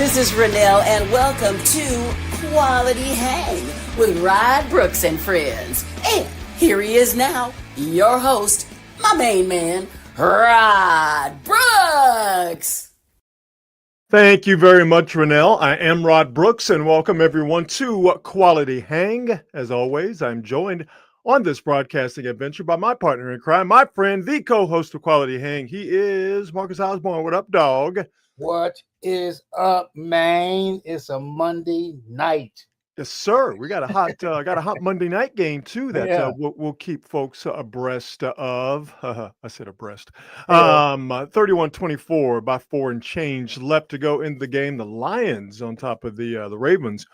This is Renelle, and welcome to Quality Hang with Rod Brooks and friends. And here he is now, your host, my main man, Rod Brooks. Thank you very much, Renelle. I am Rod Brooks, and welcome everyone to Quality Hang. As always, I'm joined on this broadcasting adventure by my partner in crime, my friend, the co-host of Quality Hang. He is Marcus Osborne. What up, dog? What is up, man? It's a Monday night. Yes, sir. We got a hot Monday night game too that Yeah. we'll keep folks abreast of. I said abreast. Yeah. 31-24 by 4 and change left to go in the game. The Lions on top of the Ravens.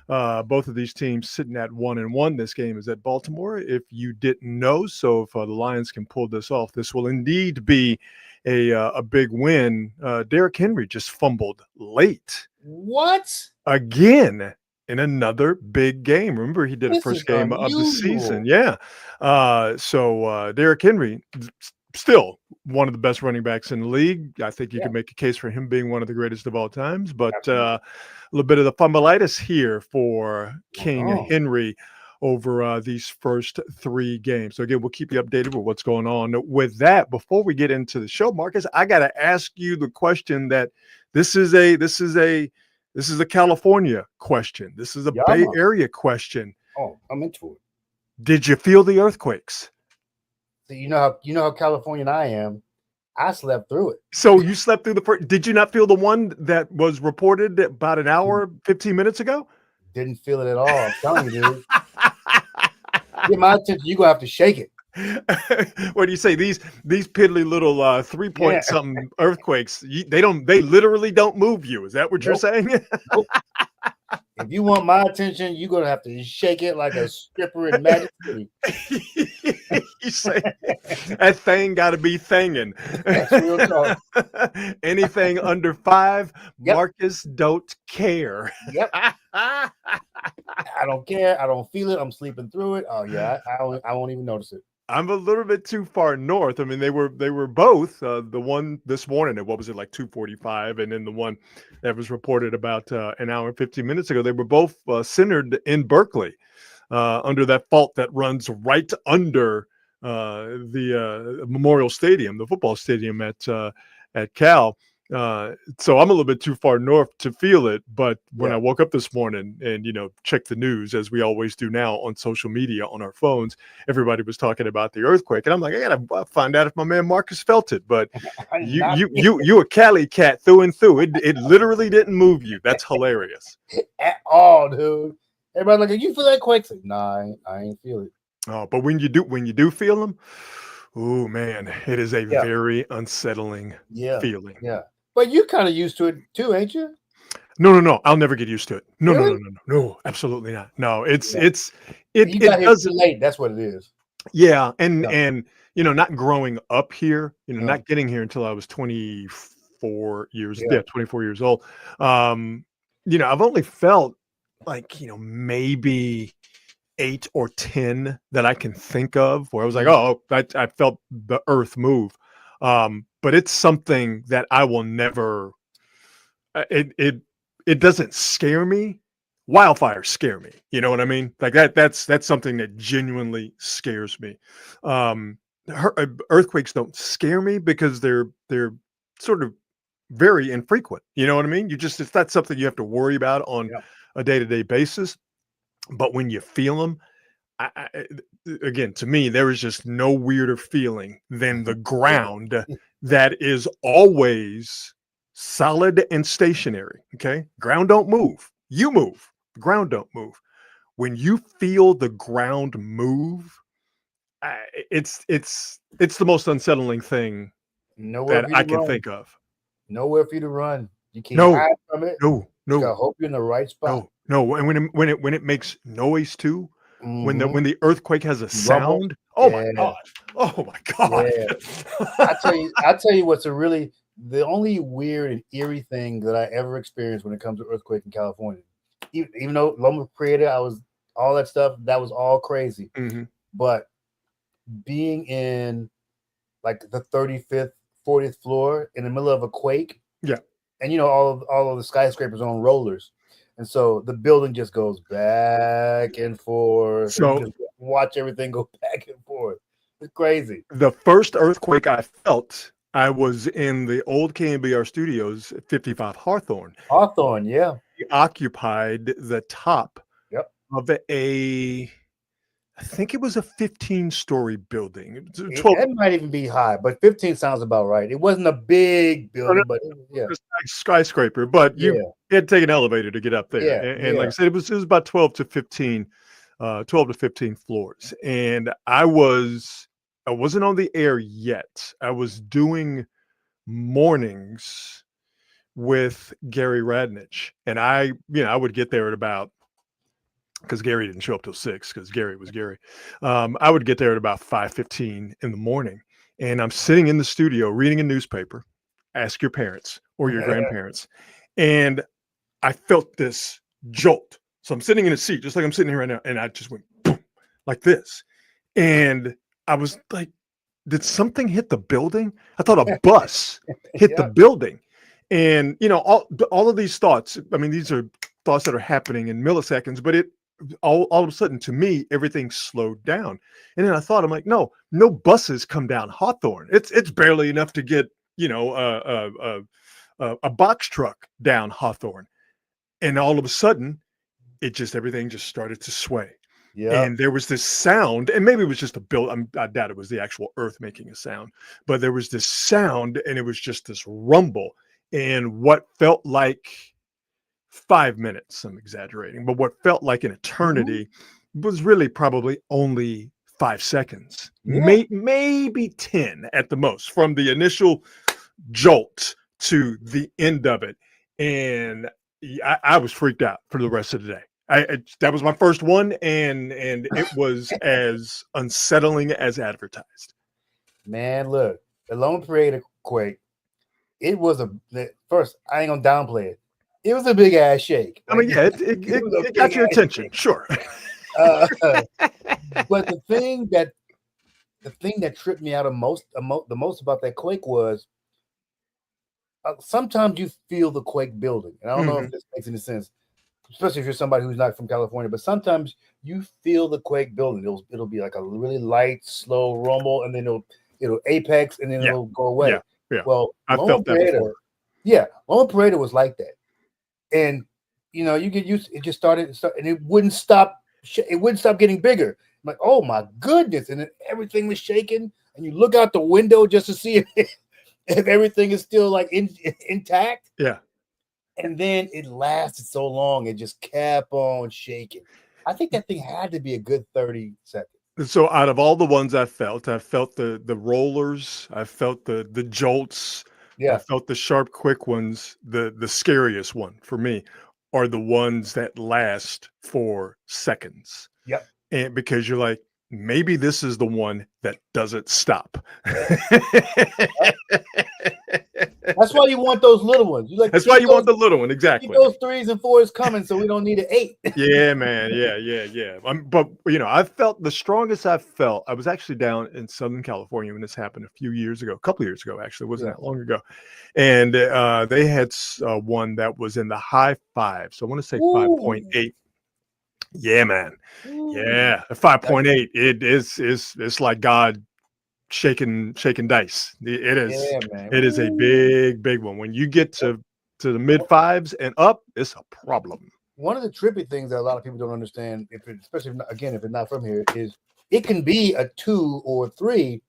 Both of these teams sitting at 1-1. This game is at Baltimore, if you didn't know. So if the Lions can pull this off, this will indeed be a big win. Derrick Henry just fumbled late. What? Again in another big game. Remember, he did a first game of the season. Yeah. So Derrick Henry, still one of the best running backs in the league. I think you can make a case for him being one of the greatest of all times. But a little bit of the fumbleitis here for King Henry over these first 3 games. So again, we'll keep you updated with what's going on with that. Before we get into the show, Marcus, I got to ask you the question that this is a California question. This is a Bay Area question. Oh, I'm into it. Did you feel the earthquakes? So you know how Californian I am. I slept through it. So you slept through the first. Did you not feel the one that was reported about an hour, 15 minutes ago? Didn't feel it at all. I'm telling you, dude. Get my attention. You're gonna have to shake it. What do you say? These piddly little 3-point something earthquakes. They literally don't move you. Is that what you're saying? Nope. If you want my attention, you're gonna have to shake it like a stripper in Magic City. You say that thing got to be thinging. That's real talk. Anything under 5, Marcus don't care. Yep. I don't care. I don't feel it. I'm sleeping through it. Oh yeah, I won't even notice it. I'm a little bit too far north. I mean, they were both the one this morning at, what was it, like 2:45, and then the one that was reported about an hour and 15 minutes ago. They were both centered in Berkeley, under that fault that runs right under the Memorial Stadium, the football stadium at Cal. So I'm a little bit too far north to feel it, but when I woke up this morning and, checked the news, as we always do now on social media on our phones, everybody was talking about the earthquake, and I'm like, I gotta find out if my man Marcus felt it. But you a Cali cat through and through. It literally didn't move you. That's hilarious. At all, dude. Everybody like, you feel that quake? Like, nah, I ain't feel it. Oh, but when you do feel them, oh man, it is a very unsettling feeling. Yeah. But you're kind of used to it too, ain't you? No. I'll never get used to it. Really? No, absolutely not. No, it you got here too late. That's what it is. Yeah, and not growing up here, not getting here until I was 24 years. Yeah, 24 years old. I've only felt like maybe 8 or 10 that I can think of where I was like, oh, I felt the earth move. But it's something that I will never. It doesn't scare me. Wildfires scare me. You know what I mean? Like that's something that genuinely scares me. Earthquakes don't scare me because they're sort of very infrequent. You know what I mean? It's not something you have to worry about on a day-to-day basis. But when you feel them, again, to me, there is just no weirder feeling than the ground that is always solid and stationary. Okay. Ground don't move. You move. The ground don't move. When you feel the ground move, it's the most unsettling thing that I can think of. Nowhere for you to run. You can't hide from it. No. You gotta hope you're in the right spot. No. And when it makes noise too, when the earthquake has a sound. Oh my God. Oh my God. Yeah. I tell you what's the only weird and eerie thing that I ever experienced when it comes to earthquake in California. Even though Loma Prieta, all that stuff, that was all crazy. Mm-hmm. But being in like the 35th, 40th floor in the middle of a quake, and all of the skyscrapers are on rollers, and so the building just goes back and forth, and you So just watch everything go back and forth. It's crazy. the first earthquake I felt, I was in the old KNBR studios, 55 Hawthorne. Hawthorne, yeah, We occupied the top yep. of I think it was a 15-story building. It was 12. It might even be high, but 15 sounds about right. It wasn't a big building, but yeah, It's like skyscraper, but yeah, you had to take an elevator to get up there. yeah, And like I said, it was about 12 to 15 floors. And I wasn't on the air yet. I was doing mornings with Gary Radnich. And I would get there at about, because Gary didn't show up till 6, because Gary was Gary. I would get there at about 5:15 in the morning. And I'm sitting in the studio reading a newspaper. Ask your parents or your grandparents. And I felt this jolt. So I'm sitting in a seat, just like I'm sitting here right now. And I just went boom, like this. And I was like, did something hit the building? I thought a bus hit the building. And, all of these thoughts, I mean, these are thoughts that are happening in milliseconds, but all of a sudden, to me, everything slowed down. And then I thought, I'm like, no buses come down Hawthorne. It's barely enough to get, a box truck down Hawthorne. And all of a sudden, everything just started to sway. yeah. And there was this sound, and maybe it was just I doubt it was the actual earth making a sound, but there was this sound, and it was just this rumble. And what felt like 5 minutes, I'm exaggerating, but what felt like an eternity was really probably only 5 seconds, maybe 10 at the most, from the initial jolt to the end of it. And I was freaked out for the rest of the day. That was my first one, and it was as unsettling as advertised. Man, look, the Lone Parade quake. It was first. I ain't gonna downplay it. It was a big ass shake. I mean, yeah, it got your attention, shake. Sure. But the thing that tripped me out the most about that quake was sometimes you feel the quake building, and I don't know if this makes any sense, especially if you're somebody who's not from California. But sometimes you feel the quake building. It'll be like a really light, slow rumble, and then it'll apex, and then it'll go away. Yeah. Well, I felt that before. Yeah, Lone Parade was like that, and you get used. It just started, and it wouldn't stop. It wouldn't stop getting bigger. I'm like, oh my goodness! And then everything was shaking, and you look out the window just to see if everything is still like intact. Yeah. And then it lasted so long, it just kept on shaking. I think that thing had to be a good 30 seconds. So out of all the ones I felt the rollers, I felt the jolts, I felt the sharp, quick ones. The scariest one for me are the ones that last for seconds. Yep. And because you're like, maybe this is the one that doesn't stop. That's why you want those little ones. That's why you want the little one, exactly. Keep those 3s and 4s coming, so we don't need an 8. Yeah, man. Yeah. But I felt the strongest I felt. I was actually down in Southern California when this happened a couple of years ago, actually. It wasn't that long ago. And they had one that was in the high 5. So I want to say 5.8. Yeah, man. Yeah, 5.8. It's like God shaking dice. It is. Yeah, man. It is a big one. When you get to the mid 5s and up, it's a problem. One of the trippy things that a lot of people don't understand, especially if it's not from here, is it can be a 2 or 3.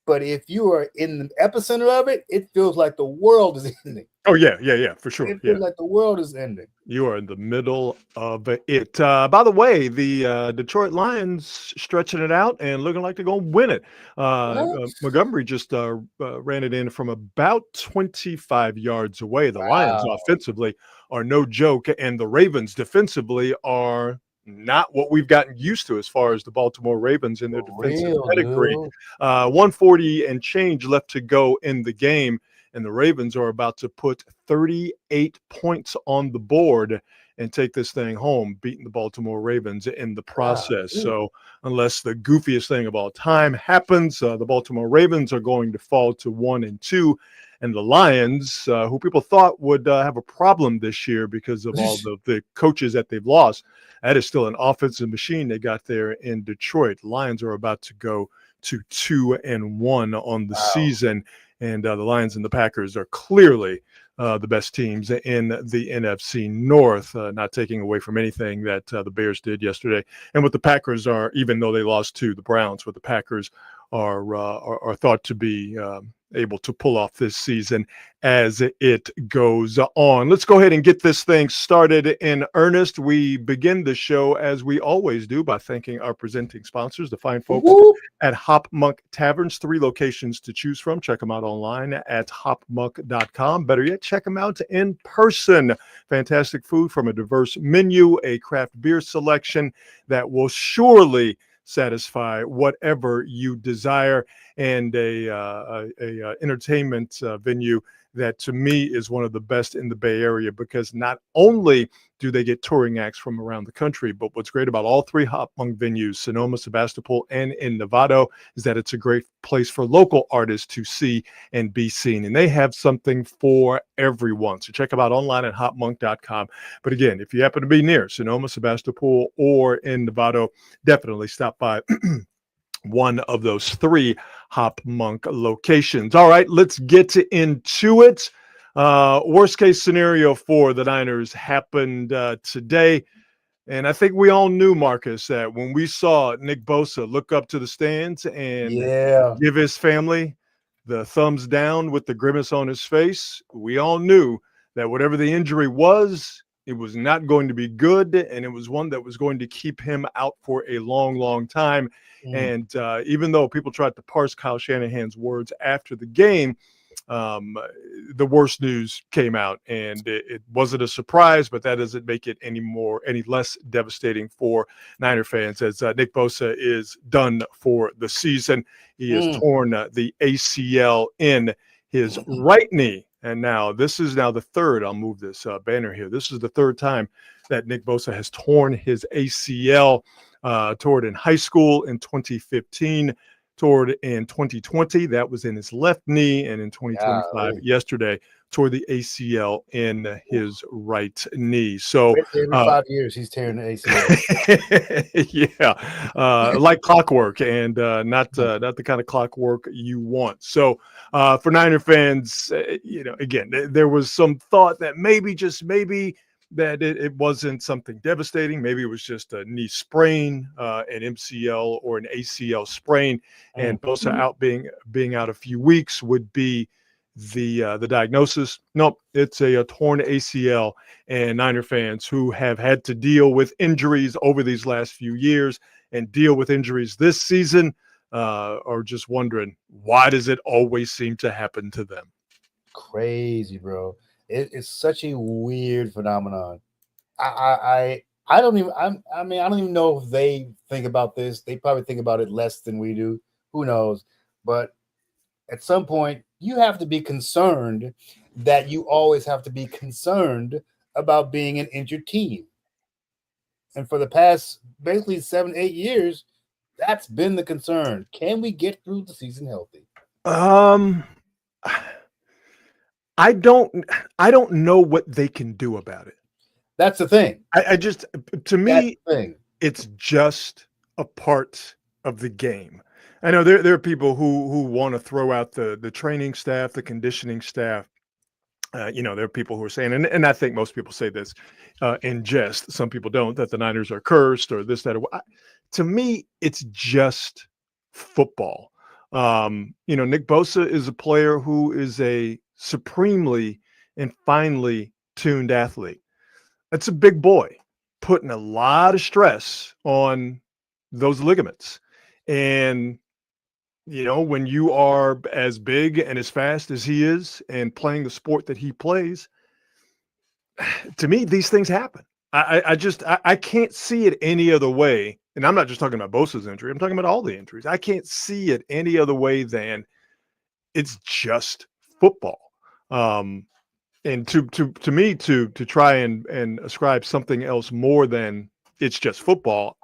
But if you are in the epicenter of it, it feels like the world is ending. Oh, yeah, for sure. It feels like the world is ending. You are in the middle of it. By the way, the Detroit Lions stretching it out and looking like they're going to win it. Montgomery just ran it in from about 25 yards away. The Lions offensively are no joke, and the Ravens defensively are not what we've gotten used to as far as the Baltimore Ravens in their defensive pedigree. 140 and change left to go in the game, and the Ravens are about to put 38 points on the board and take this thing home, beating the Baltimore Ravens in the process. So unless the goofiest thing of all time happens, the Baltimore Ravens are going to fall to 1-2. And the Lions, who people thought would have a problem this year because of all the coaches that they've lost, that is still an offensive machine they got there in Detroit. The Lions are about to go to 2-1 on the season, and the Lions and the Packers are clearly the best teams in the NFC North, not taking away from anything that the Bears did yesterday. And what the Packers are, even though they lost to the Browns, what the Packers are thought to be able to pull off this season as it goes on. Let's go ahead and get this thing started in earnest. We begin the show, as we always do, by thanking our presenting sponsors, the fine folks at Hop Monk Taverns. 3 locations to choose from. Check them out online at hopmonk.com. Better yet, check them out in person. Fantastic food from a diverse menu, a craft beer selection that will surely satisfy whatever you desire, and a entertainment venue that to me is one of the best in the Bay Area, because not only do they get touring acts from around the country, but what's great about all 3 Hop Monk venues, Sonoma, Sebastopol, and in Novato, is that it's a great place for local artists to see and be seen. And they have something for everyone. So check them out online at hopmonk.com. But again, if you happen to be near Sonoma, Sebastopol, or in Novato, definitely stop by one of those 3 Hop Monk locations. All right, let's get into it. Worst case scenario for the Niners happened today. And I think we all knew, Marcus, that when we saw Nick Bosa look up to the stands and give his family the thumbs down with the grimace on his face, we all knew that whatever the injury was, it was not going to be good, and it was one that was going to keep him out for a long, long time. And even though people tried to parse Kyle Shanahan's words after the game, the worst news came out, and it wasn't a surprise, but that doesn't make it any less devastating for Niner fans, as Nick Bosa is done for the season. He has torn the ACL in his right knee. And now this is the third. I'll move this banner here. This is the 3rd time that Nick Bosa has torn his ACL. Toward in high school in 2015, toward in 2020, that was in his left knee, and in 2025, yesterday, toward the ACL in his right knee. So every 5 years he's tearing the ACL. Like clockwork, and not the kind of clockwork you want. So for Niner fans, again, there was some thought that maybe, just maybe, that it wasn't something devastating. Maybe it was just a knee sprain, an MCL or an ACL sprain, and Bosa out being out a few weeks would be the diagnosis. Nope, it's a torn ACL, and Niner fans who have had to deal with injuries over these last few years and deal with injuries this season are just wondering, why does it always seem to happen to them? Crazy, bro. It's such a weird phenomenon. I don't even know if they think about this. They probably think about it less than we do. Who knows? But at some point, you have to be concerned that you always have to be concerned about being an injured team. And for the past basically 7-8 years, that's been the concern. Can we get through the season healthy? I don't know what they can do about it. That's the thing. To me, it's just a part of the game. I know there are people who want to throw out the training staff, the conditioning staff. There are people who are saying, and I think most people say this in jest. Some people don't, that the Niners are cursed or this, that. To me, it's just football. Nick Bosa is a player who is a supremely and finely tuned athlete. That's a big boy, putting a lot of stress on those ligaments. And, when you are as big and as fast as he is and playing the sport that he plays, to me, these things happen. I can't see it any other way. And I'm not just talking about Bosa's injury. I'm talking about all the injuries. I can't see it any other way than it's just football. And to me, to try and ascribe something else more than it's just football,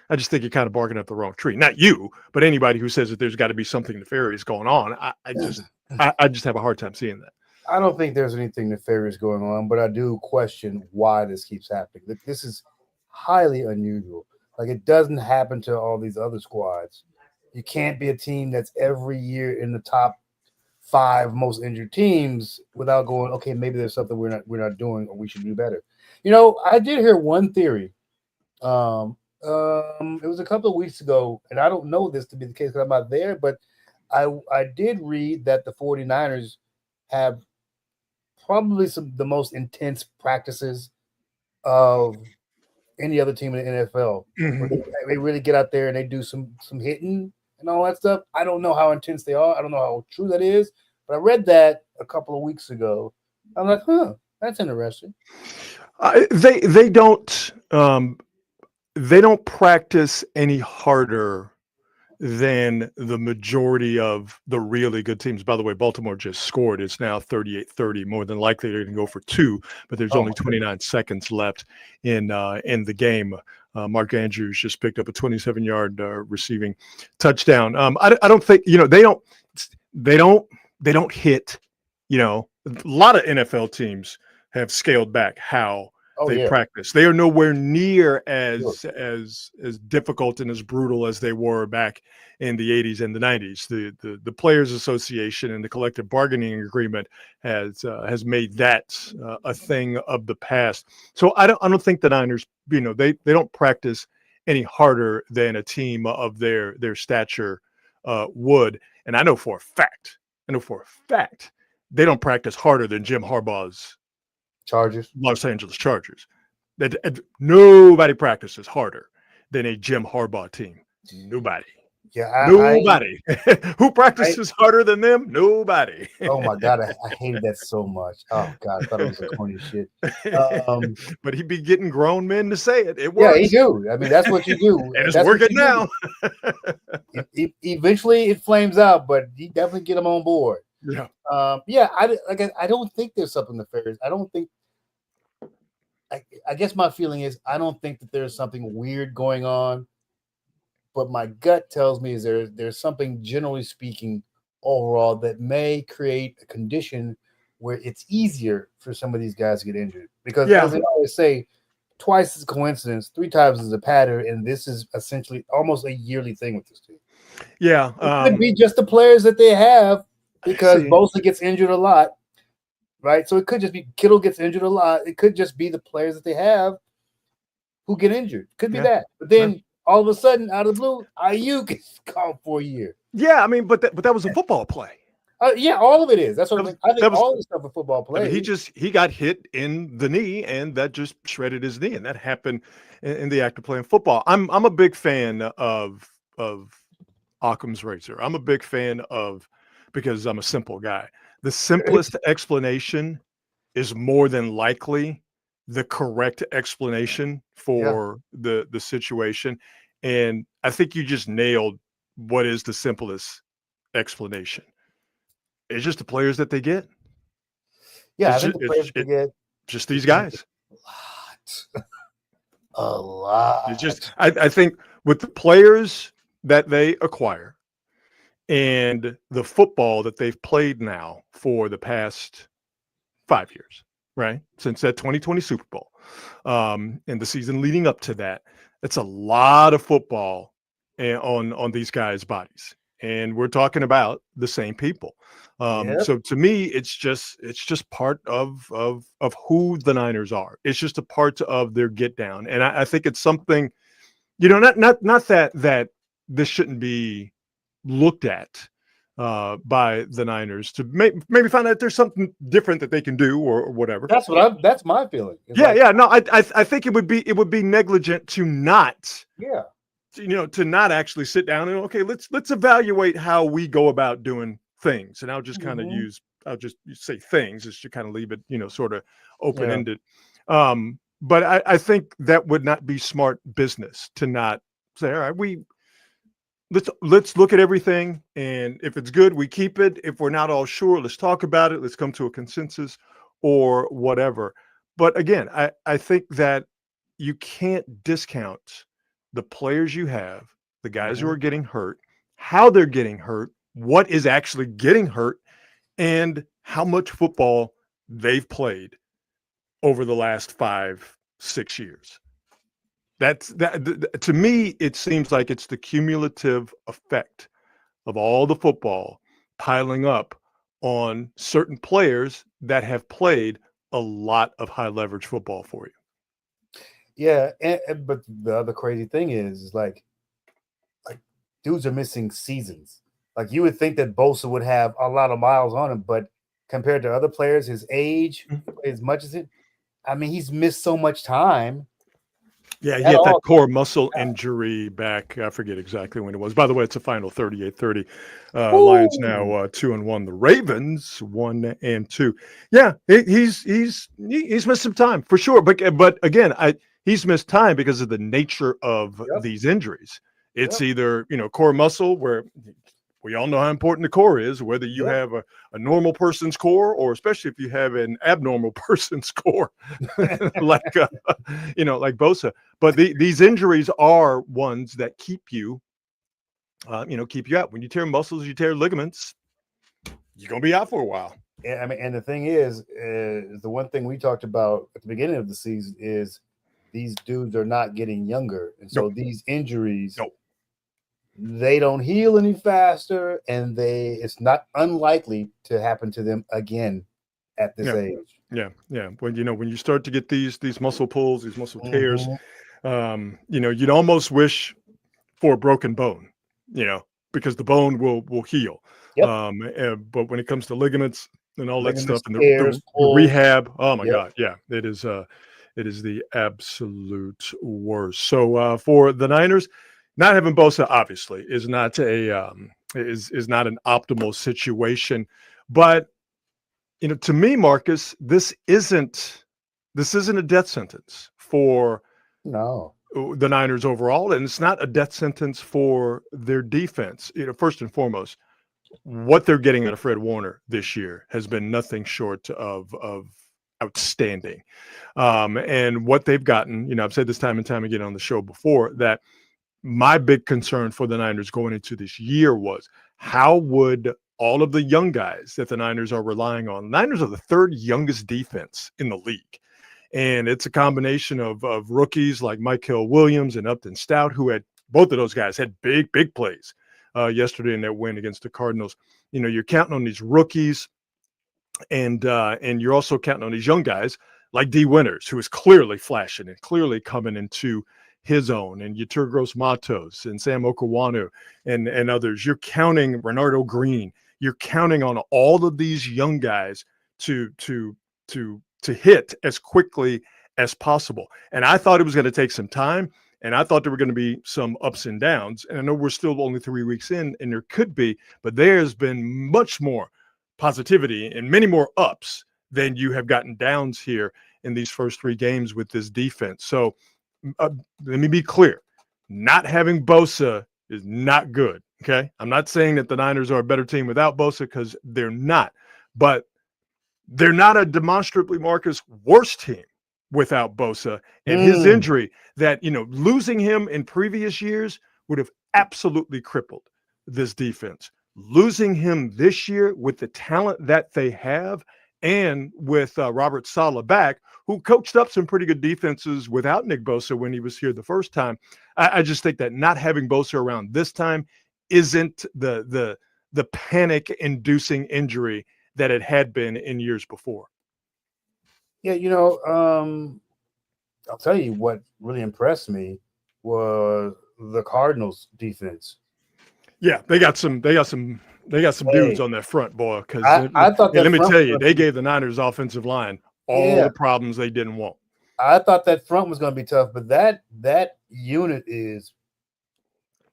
I just think you're kind of barking up the wrong tree. Not you, but anybody who says that there's got to be something nefarious going on. I just have a hard time seeing that. I don't think there's anything nefarious going on, but I do question why this keeps happening. This is highly unusual. Like, it doesn't happen to all these other squads. You can't be a team that's every year in the top 5 most injured teams without going, okay, maybe there's something we're not doing, or we should do better. I did hear one theory. It was a couple of weeks ago, and I don't know this to be the case because I'm not there, but I did read that the 49ers have probably the most intense practices of any other team in the NFL. Where they really get out there and they do some hitting and all that stuff. I don't know how intense they are. I don't know how true that is, but I read that a couple of weeks ago. I'm like, that's interesting. They don't practice any harder than the majority of the really good teams. By the way, Baltimore just scored. It's now 38-30. More than likely they're going to go for 2, but there's only 29 seconds left in the game. Mark Andrews just picked up a 27-yard receiving touchdown. I don't think they don't hit. A lot of NFL teams have scaled back how they practice. They are nowhere near as difficult and as brutal as they were back in the 80s and the 90s. The Players Association and the collective bargaining agreement has made that a thing of the past. So I don't think the Niners, they don't practice any harder than a team of their stature would. And I know for a fact they don't practice harder than Jim Harbaugh's Los Angeles Chargers. That nobody practices harder than a Jim Harbaugh team. Nobody. Yeah, nobody. Who practices harder than them? Nobody. Oh my God, I hated that so much. Oh God, I thought it was the corny shit. But he'd be getting grown men to say it. It works. Yeah, he do. I mean, that's what you do, and it's working now. Eventually, it flames out, but he definitely get them on board. Yeah. I don't think there's something nefarious. I don't think. I guess my feeling is I don't think that there's something weird going on, but my gut tells me is there's something, generally speaking, overall that may create a condition where it's easier for some of these guys to get injured. Because as they always say, twice is a coincidence, 3 times is a pattern, and this is essentially almost a yearly thing with this team. Yeah, it could be just the players that they have, because Bosa gets injured a lot. Right, so it could just be Kittle gets injured a lot. It could just be the players that they have who get injured. Could be that. But then all of a sudden, out of the blue, Ayuk gets called for a year. Yeah, I mean, but that was a football play. All of it is. That's what I think. All this stuff a football play. I mean, he got hit in the knee, and that just shredded his knee, and that happened in the act of playing football. I'm a big fan of Occam's razor. I'm a big fan because I'm a simple guy. The simplest explanation is more than likely the correct explanation for the situation. And I think you just nailed what is the simplest explanation. It's just the players that they get. Yeah, I think the players they get. Just these guys. A lot. It's just I think with the players that they acquire, and the football that they've played now for the past 5 years, right? Since that 2020 Super Bowl, and the season leading up to that, it's a lot of football on these guys' bodies. And we're talking about the same people. So to me, it's just part of who the Niners are. It's just a part of their get down. And I think it's something, not that this shouldn't be looked at by the Niners to maybe find out there's something different that they can do or whatever. That's my feeling. No, I think it would be negligent to not to not actually sit down and let's evaluate how we go about doing things. And I'll just kind of I'll just say things just to kind of leave it sort of open-ended. But I think that would not be smart business to not say, all right, let's look at everything, and if it's good, we keep it. If we're not all sure, let's talk about it. Let's come to a consensus or whatever. But again, I think that you can't discount the players you have, the guys who are getting hurt, how they're getting hurt, what is actually getting hurt, and how much football they've played over the last 5-6 years. To me, it seems like it's the cumulative effect of all the football piling up on certain players that have played a lot of high leverage football for you. Yeah, but the other crazy thing is like dudes are missing seasons. Like you would think that Bosa would have a lot of miles on him, but compared to other players, his age, as much as it, I mean, he's missed so much time. Yeah, he had that core muscle injury back. I forget exactly when it was. By the way, it's a final 38-30. Lions now 2-1. The Ravens 1-2. Yeah, he's missed some time for sure. But again, he's missed time because of the nature of these injuries. It's either core muscle, where we all know how important the core is, whether you have a normal person's core or especially if you have an abnormal person's core, like Bosa. But these injuries are ones that keep you out. When you tear muscles, you tear ligaments, you're gonna be out for a while. Yeah, I mean, and the thing is the one thing we talked about at the beginning of the season is these dudes are not getting younger, and so these injuries. They don't heal any faster, and it's not unlikely to happen to them again at this age. Yeah. When you start to get these muscle pulls, these muscle tears, you'd almost wish for a broken bone, because the bone will heal. But when it comes to ligaments and all that stuff, and the rehab, oh my God, it is the absolute worst. So for the Niners, not having Bosa obviously is not an optimal situation, but to me, Marcus, this isn't a death sentence for the Niners overall, and it's not a death sentence for their defense. First and foremost, what they're getting out of Fred Warner this year has been nothing short of outstanding, and what they've gotten. I've said this time and time again on the show before that. My big concern for the Niners going into this year was how would all of the young guys that the Niners are relying on. Niners are the third youngest defense in the league. And it's a combination of rookies like Michael Williams and Upton Stout, who had both of those guys had big plays yesterday in that win against the Cardinals. You're counting on these rookies and you're also counting on these young guys like D. Winters, who is clearly flashing and clearly coming into his own, and Yetur Gross-Matos and Sam Okawanu and others. You're counting Renardo Green. You're counting on all of these young guys to hit as quickly as possible. And I thought it was going to take some time, and I thought there were going to be some ups and downs. And I know we're still only 3 weeks in, and there could be, but there's been much more positivity and many more ups than you have gotten downs here in these first 3 games with this defense. So let me be clear. Not having Bosa is not good, okay? I'm not saying that the Niners are a better team without Bosa, because they're not. But they're not a demonstrably, Marcus, worse team without Bosa. And his injury that, losing him in previous years would have absolutely crippled this defense. Losing him this year with the talent that they have, and with Robert Saleh back, who coached up some pretty good defenses without Nick Bosa when he was here the first time. I just think that not having Bosa around this time isn't the panic-inducing injury that it had been in years before. Yeah, I'll tell you what really impressed me was the Cardinals defense. Yeah, they got some dudes on that front, boy. Because I thought let me tell you, they gave the Niners offensive line all the problems they didn't want. I thought that front was going to be tough, but that unit is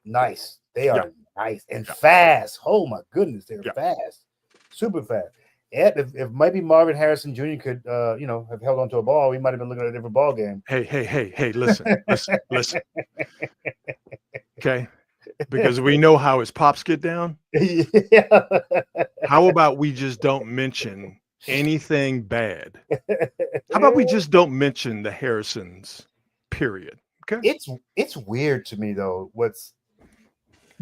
nice. They are nice and fast. Oh my goodness, they're fast, super fast. Yeah, if maybe Marvin Harrison Jr. could, have held onto a ball, we might have been looking at a different ball game. Hey, listen. Okay, because we know how his pops get down. Yeah. How about we just don't mention anything bad? How about we just don't mention the Harrisons? Period. Okay. It's weird to me though.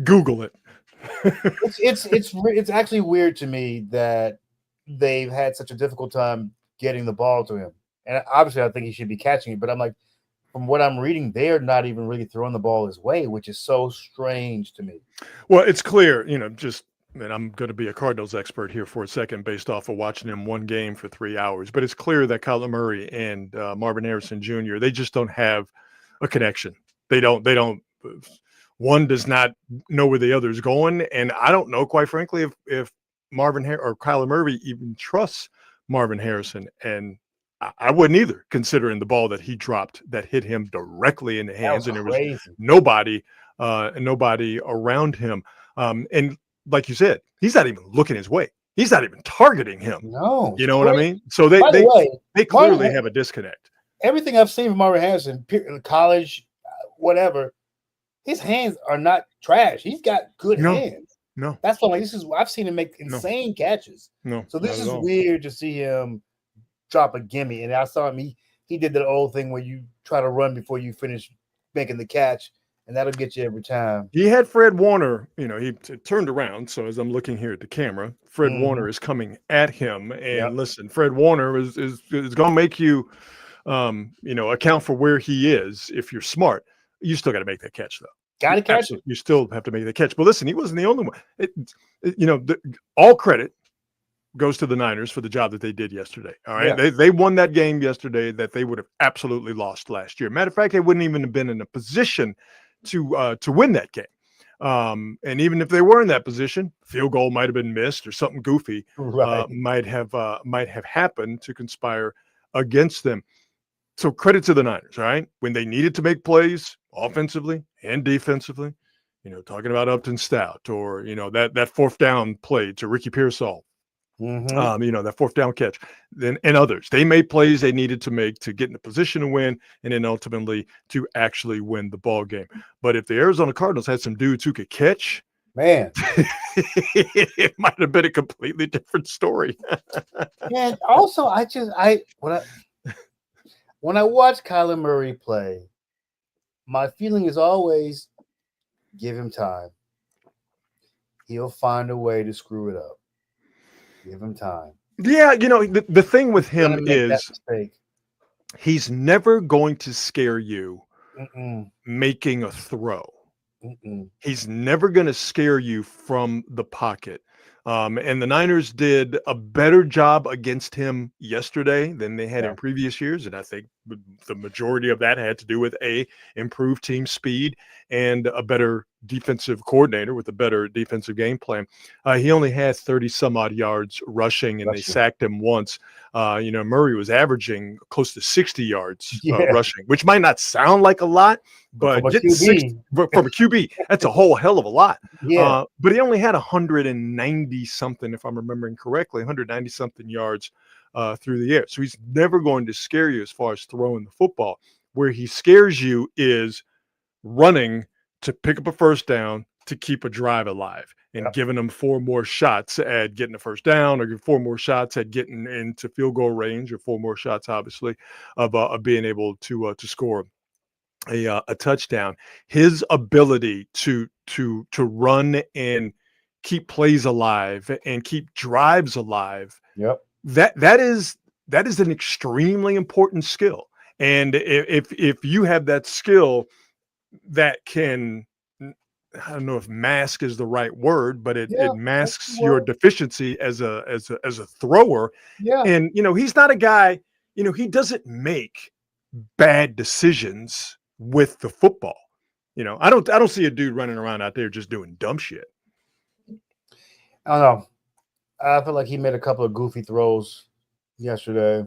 Google it. It's actually weird to me that they've had such a difficult time getting the ball to him. And obviously, I think he should be catching it. But I'm like, from what I'm reading, they're not even really throwing the ball his way, which is so strange to me. Well, it's clear, and I'm going to be a Cardinals expert here for a second based off of watching him one game for 3 hours, but it's clear that Kyler Murray and Marvin Harrison Jr., they just don't have a connection. They don't, one does not know where the other is going. And I don't know, quite frankly, if or Kyler Murray even trusts Marvin Harrison. And I wouldn't either, considering the ball that he dropped that hit him directly in the hands, and there was nobody around him. And like you said, he's not even looking his way. He's not even targeting him. No, you know what I mean? So they clearly have a disconnect. Everything I've seen from Marvin Harrison, college, whatever, his hands are not trash. He's got good hands. No, that's why I've seen him make insane catches. No, so this is weird to see him drop a gimme. And I saw him. He did that old thing where you try to run before you finish making the catch, and that'll get you every time. He had Fred Warner. He turned around. So as I'm looking here at the camera, Fred Warner is coming at him. And listen, Fred Warner is going to make you, account for where he is. If you're smart, you still got to make that catch, though. Got to catch it. You still have to make the catch. But listen, he wasn't the only one. All credit goes to the Niners for the job that they did yesterday. All right. Yeah. They won that game yesterday that they would have absolutely lost last year. Matter of fact, they wouldn't even have been in a position to win that game. And even if they were in that position, field goal might have been missed or something goofy might have happened to conspire against them. So credit to the Niners, right? When they needed to make plays offensively and defensively, talking about Upton Stout or, that fourth down play to Ricky Pearsall, that fourth down catch, and others. They made plays they needed to make to get in a position to win and then ultimately to actually win the ball game. But if the Arizona Cardinals had some dudes who could catch, man, it might have been a completely different story. And also, when I watch Kyler Murray play, my feeling is always give him time. He'll find a way to screw it up. Give him time. Yeah, the thing with him is he's never going to scare you making a throw. He's never going to scare you from the pocket. And the Niners did a better job against him yesterday than they had in previous years. And I think the majority of that had to do with improved team speed and a better defensive coordinator with a better defensive game plan. He only had 30 some odd yards rushing, and they sacked him once. Murray was averaging close to 60 yards rushing, which might not sound like a lot, but getting 60 from a QB, that's a whole hell of a lot. But he only had 190 something, if I'm remembering correctly, 190 something yards through the air. So he's never going to scare you as far as throwing the football. Where he scares you is running to pick up a first down to keep a drive alive and giving them 4 more shots at getting a first down, or 4 more shots at getting into field goal range, or 4 more shots, obviously, of being able to score a touchdown. His ability to run and keep plays alive and keep drives alive. That is an extremely important skill. And if you have that skill that can, I don't know if mask is the right word, but it masks your deficiency as a thrower. And he's not a guy, he doesn't make bad decisions with the football. I don't see a dude running around out there just doing dumb shit. I don't know. I feel like he made a couple of goofy throws yesterday.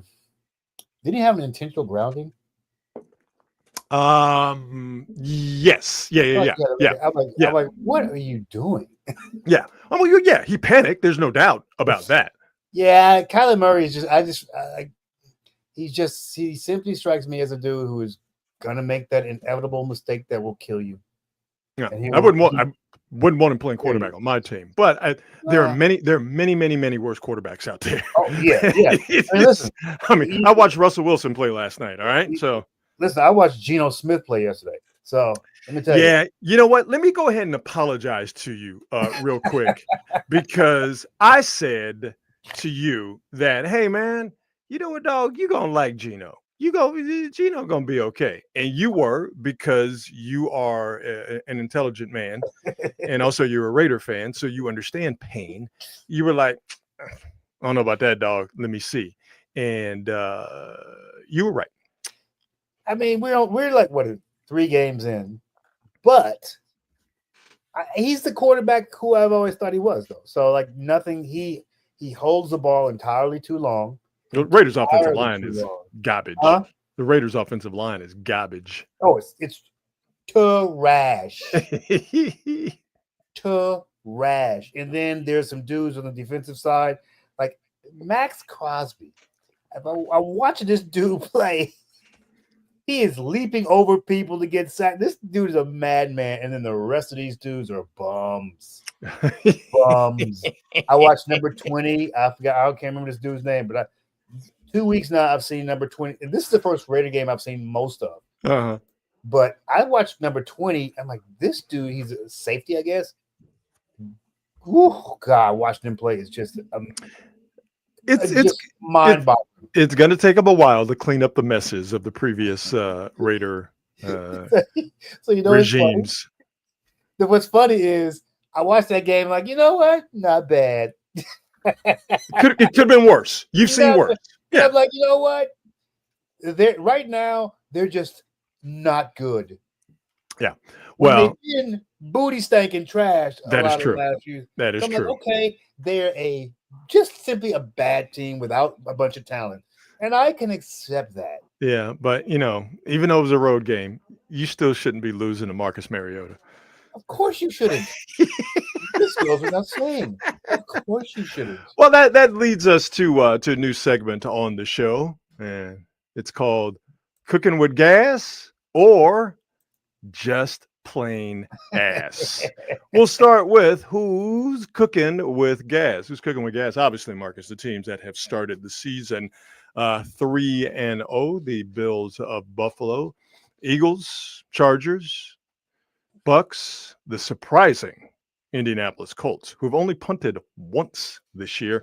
Did he have an intentional grounding? Yes. Yeah. I'm like, what are you doing? He panicked. There's no doubt about that. Yeah, Kyler Murray is he simply strikes me as a dude who is gonna make that inevitable mistake that will kill you. Yeah, I wouldn't want him playing quarterback on my team, but there are many worse quarterbacks out there. Oh yeah. Listen, I watched Russell Wilson play last night. All right, so listen, I watched Geno Smith play yesterday. So let me tell you. Yeah, you know what? Let me go ahead and apologize to you real quick because I said to you that, hey man, you know what, dog, you gonna like Gino. Gino gonna be okay, and you were, because you are an intelligent man, and also you're a Raider fan, so you understand pain. You were like, I don't know about that, dog. Let me see, and you were right. I mean, we're like what 3 games in, but he's the quarterback who I've always thought he was, though. So like nothing, he holds the ball entirely too long. The Raiders' offensive Entirely line too is long. garbage. Huh? The Raiders' offensive line is garbage. Oh, it's trash. Trash. And then there's some dudes on the defensive side, like Max Crosby. I'm watching this dude play. He is leaping over people to get sacked. This dude is a madman, and then the rest of these dudes are bums. Bums. I watched number 20. I can't remember this dude's name, but 2 weeks now I've seen number 20. And this is the first Raider game I've seen most of. Uh-huh. But I watched number 20. I'm like, this dude, he's a safety, I guess. Oh God, watching him play is just it's mind-boggling. It's going to take them a while to clean up the messes of the previous Raider So you know regimes. What's funny is I watched that game like, you know what? Not bad. It could have been worse. You've seen worse. Yeah. I'm like, you know what? Right now they're just not good. Yeah. When Well, they've been booty stanking trash. That is true. That is I'm true. like, okay, they're just simply a bad team without a bunch of talent, and I can accept that. Yeah, but even though it was a road game, you still shouldn't be losing to Marcus Mariota. Of course you shouldn't. This goes without saying. Of course you shouldn't. Well, that leads us to a new segment on the show, and it's called "Cooking with Gas" or "Just Plain Ass." We'll start with who's cooking with gas. Who's cooking with gas? Obviously, Marcus, the teams that have started the season 3-0: the Bills of Buffalo, Eagles, Chargers, Bucks, the surprising Indianapolis Colts, who've only punted once this year,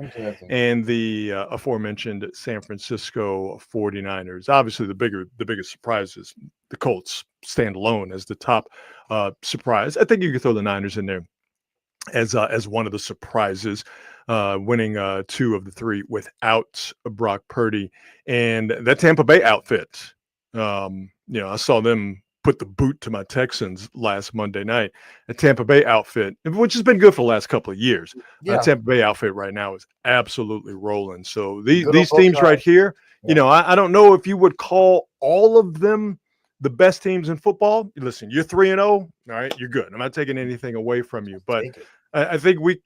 and the aforementioned San Francisco 49ers. Obviously, the biggest surprise is the Colts stand alone as the top surprise. I think you could throw the Niners in there as one of the surprises, winning 2 of the 3 without Brock Purdy. And that Tampa Bay outfit, I saw them put the boot to my Texans last Monday night. A Tampa Bay outfit, which has been good for the last couple of years. Yeah. Tampa Bay outfit right now is absolutely rolling. So these teams right here, yeah. I don't know if you would call all of them the best teams in football. Listen, you're 3-0. All right, you're good. I'm not taking anything away from you, but I think we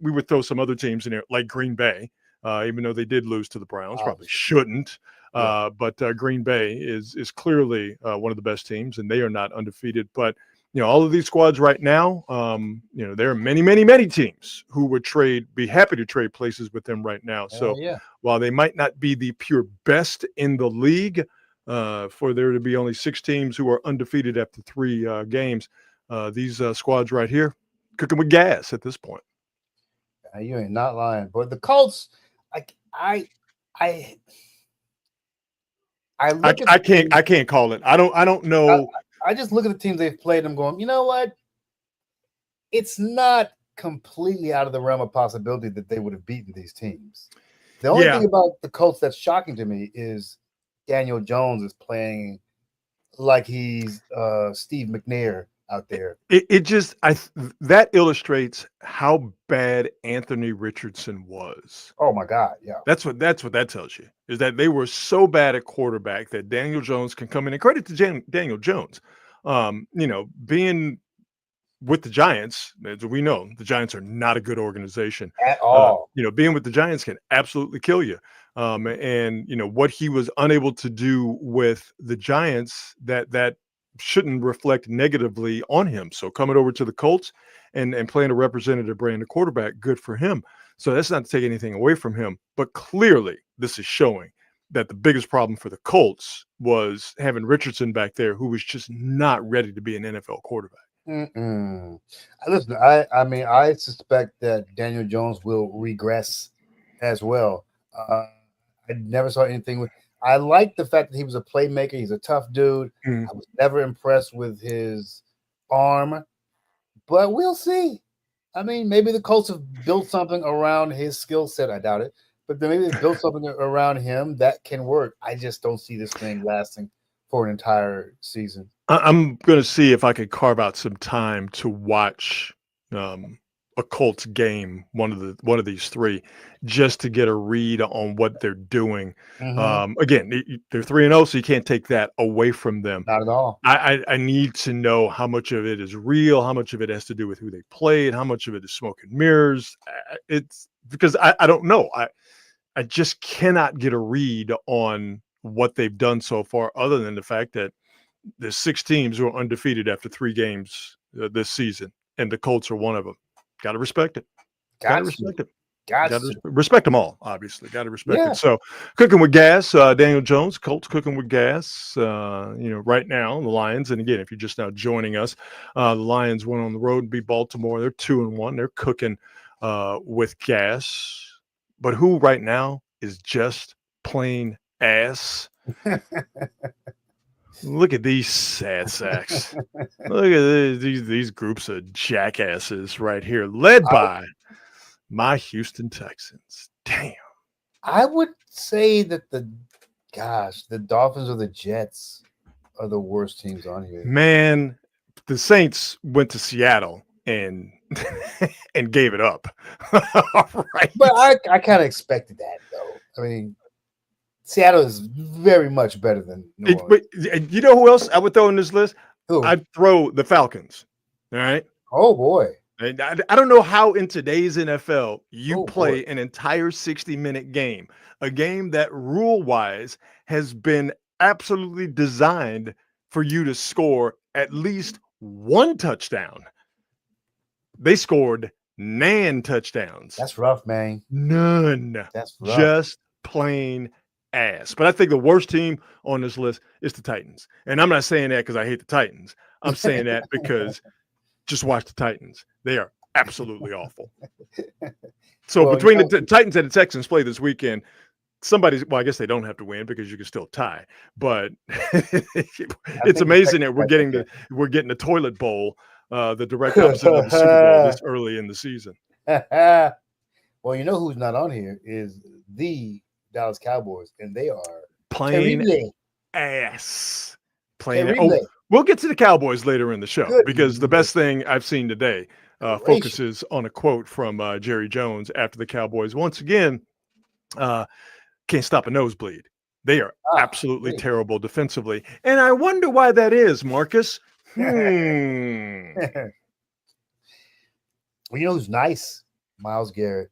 would throw some other teams in there, like Green Bay, even though they did lose to the Browns. Probably shouldn't. But Green Bay is clearly one of the best teams, and they are not undefeated. But all of these squads right now, there are many, many, many teams who would be happy to trade places with them right now. So while they might not be the pure best in the league, for there to be only 6 teams who are undefeated after 3 games, these squads right here cooking with gas at this point. You ain't not lying, but the Colts, I can't call it. I don't know. I just look at the teams they've played. I'm going, you know what? It's not completely out of the realm of possibility that they would have beaten these teams. The only thing about the Colts that's shocking to me is Daniel Jones is playing like he's Steve McNair out there. That illustrates how bad Anthony Richardson was. Oh my God, yeah. That's what that tells you, is that they were so bad at quarterback that Daniel Jones can come in, and credit to Daniel Jones. Being with the Giants, as we know, the Giants are not a good organization at all. Being with the Giants can absolutely kill you. And what he was unable to do with the Giants, that shouldn't reflect negatively on him. So coming over to the Colts and playing a representative brand of quarterback, good for him. So that's not to take anything away from him, but clearly this is showing that the biggest problem for the Colts was having Richardson back there, who was just not ready to be an NFL quarterback. Listen, I mean, I suspect that Daniel Jones will regress as well. I never saw anything with. I like the fact that he was a playmaker. He's a tough dude. Mhm. I was never impressed with his arm, but we'll see. I mean, maybe the Colts have built something around his skill set. I doubt it, but then maybe they built something around him that can work. I just don't see this thing lasting for an entire season. I'm going to see if I could carve out some time to watch a Colts game, one of these three, just to get a read on what they're doing. Again, they're 3-0, so you can't take that away from them. Not at all. I need to know how much of it is real, how much of it has to do with who they played, how much of it is smoke and mirrors. It's because I don't know. I just cannot get a read on what they've done so far, other than the fact that there's 6 teams who are undefeated after 3 games this season, and the Colts are one of them. Got to respect it. Got to respect it. Got to respect them all, obviously. Got to respect it. So, cooking with gas, Daniel Jones, Colts cooking with gas. Right now, the Lions, and again, if you're just now joining us, the Lions went on the road and beat Baltimore. They're 2-1. They're cooking with gas. But who right now is just plain ass? Look at these sad sacks. Look at these groups of jackasses right here, led by my Houston Texans. Damn. I would say that the Dolphins or the Jets are the worst teams on here. Man, the Saints went to Seattle and gave it up. Right. But I kind of expected that, though. I mean, Seattle is very much better than New Orleans. But you know who else I would throw in this list? Who? I'd throw the Falcons. All right. Oh, boy. I don't know how in today's NFL you play an entire 60-minute game, a game that rule-wise has been absolutely designed for you to score at least 1 touchdown. They scored 9 touchdowns. That's rough, man. None. That's rough. Just plain ass. But I think the worst team on this list is the Titans. And I'm not saying that because I hate the Titans. I'm saying that because just watch the Titans. They are absolutely awful. So between the Titans and the Texans play this weekend, I guess they don't have to win because you can still tie. But it's amazing that we're getting the toilet bowl, the direct opposite of the Super Bowl this early in the season. Well, you know who's not on here is the Dallas Cowboys, and they are plain ass. We'll get to the Cowboys later in the show because the best thing I've seen today focuses on a quote from Jerry Jones after the Cowboys once again can't stop a nosebleed. They are absolutely terrible defensively, and I wonder why that is, Marcus. Well, you know who's nice? Myles Garrett.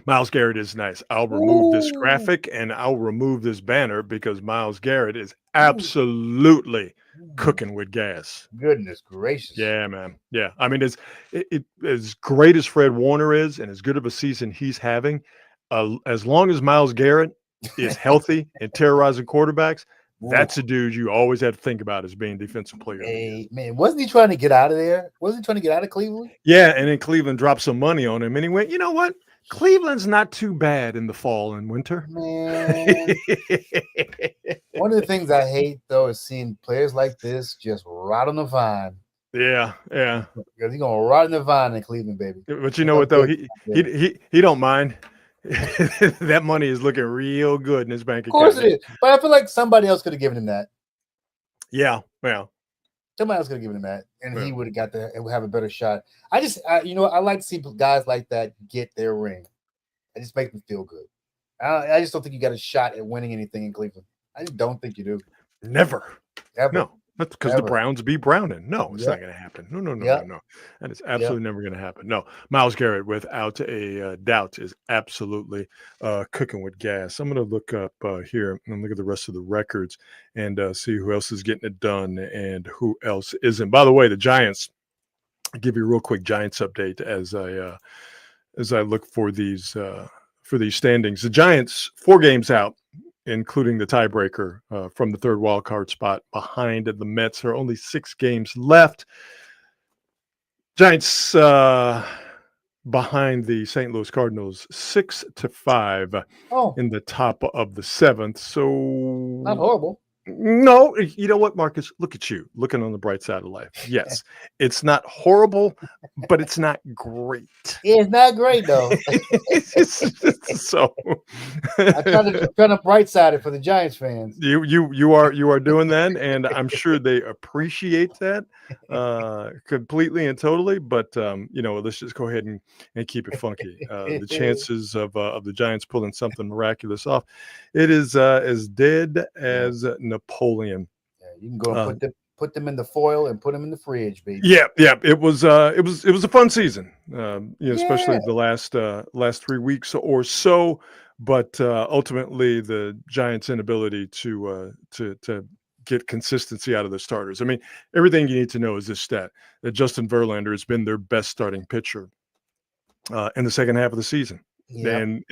Myles Garrett is nice. I'll remove this graphic and I'll remove this banner because Myles Garrett is absolutely cooking with gas. Goodness gracious. Yeah, man. Yeah. I mean, as great as Fred Warner is and as good of a season he's having, as long as Myles Garrett is healthy and terrorizing quarterbacks, that's a dude you always have to think about as being defensive player. Hey, man, wasn't he trying to get out of there? Wasn't he trying to get out of Cleveland? Yeah, and then Cleveland dropped some money on him and he went, you know what? Cleveland's not too bad in the fall and winter. Man. One of the things I hate, though, is seeing players like this just rot on the vine. Yeah. Because he's going to rot on the vine in Cleveland, baby. But you know what, though? He don't mind. That money is looking real good in his bank account. Of course it is. But I feel like somebody else could have given him that. Yeah. Somebody else could have given him that, and he would have got there and would have a better shot. I like to see guys like that get their ring. It just makes me feel good. I just don't think you got a shot at winning anything in Cleveland. I just don't think you do. Never. Ever. No. That's because the Browns be Browning. No, it's not going to happen. No. That is absolutely never going to happen. No, Myles Garrett, without a doubt, is absolutely cooking with gas. I'm going to look up here and look at the rest of the records and see who else is getting it done and who else isn't. By the way, the Giants, I'll give you a real quick Giants update as I look for these standings. The Giants, 4 games out, including the tiebreaker from the third wild card spot behind the Mets. There are only 6 games left. Giants behind the St. Louis Cardinals 6-5 Oh, in the top of the 7th. not So horrible. no, you know what, Marcus? Look at you, looking on the bright side of life. Yes, it's not horrible, but it's not great. It's not great though. So I'm trying to bright side it for the Giants fans. you are doing that, and I'm sure they appreciate that completely and totally. But let's just go ahead and keep it funky. The chances of the Giants pulling something miraculous off, it is as dead as Napoleon. Yeah, you can go and put them in the foil and put them in the fridge, baby. Yeah. It was a fun season. Especially the last 3 weeks or so. But ultimately, the Giants' inability to get consistency out of the starters. I mean, everything you need to know is this stat: that Justin Verlander has been their best starting pitcher in the second half of the season. Yep. And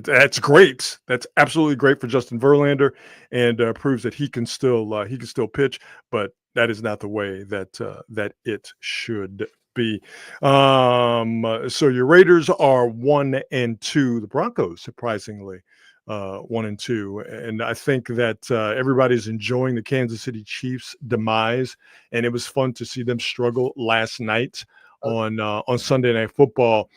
that's great. That's absolutely great for Justin Verlander, and proves that he can still pitch. But that is not the way that it should be. So your Raiders are 1-2. The Broncos, surprisingly, 1-2, and I think that everybody's enjoying the Kansas City Chiefs' demise, and it was fun to see them struggle last night on Sunday Night Football.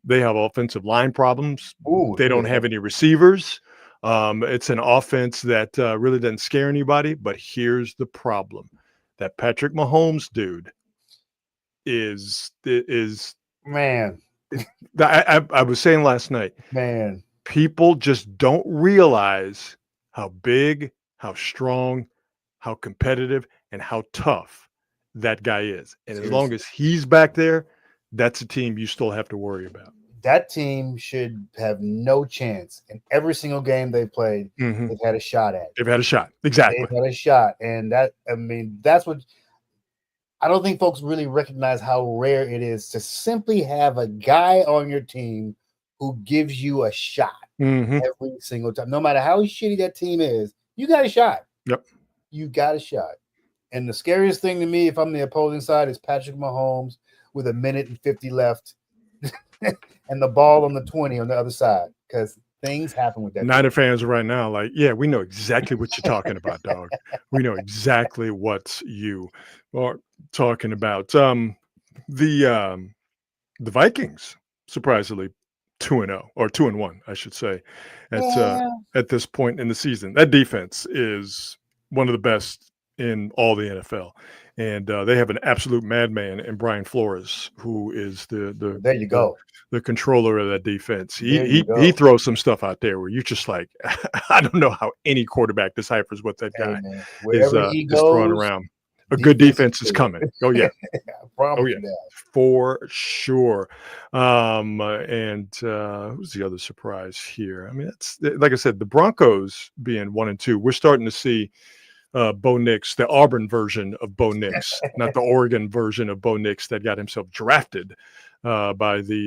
They have offensive line problems. They don't have any receivers. It's an offense that really doesn't scare anybody. But here's the problem: that Patrick Mahomes dude is man. I was saying last night, man, people just don't realize how big, how strong, how competitive, and how tough that guy is. And as long as he's back there, that's a team you still have to worry about. That team should have no chance. In every single game they played, they've had a shot at. They've had a shot. Exactly. They've had a shot. And that's what I don't think folks really recognize, how rare it is to simply have a guy on your team who gives you a shot every single time. No matter how shitty that team is, you got a shot. Yep. You got a shot. And the scariest thing to me, if I'm the opposing side, is Patrick Mahomes with 1:50 left and the ball on the 20 on the other side, because things happen with that. Niner fans right now, like, yeah, we know exactly what you're talking about, dog. We know exactly what you are talking about. The Vikings, surprisingly, 2-0 or 2-1, I should say, at this point in the season. That defense is one of the best in all the NFL. And they have an absolute madman in Brian Flores, who is there you go, the controller of that defense. He throws some stuff out there where you're just like, I don't know how any quarterback deciphers what that guy is throwing around. A good defense is coming. Oh yeah, for sure. And who's the other surprise here? I mean, it's like I said, the Broncos being 1-2. We're starting to see Bo Nix, the Auburn version of Bo Nix, not the Oregon version of Bo Nix that got himself drafted by the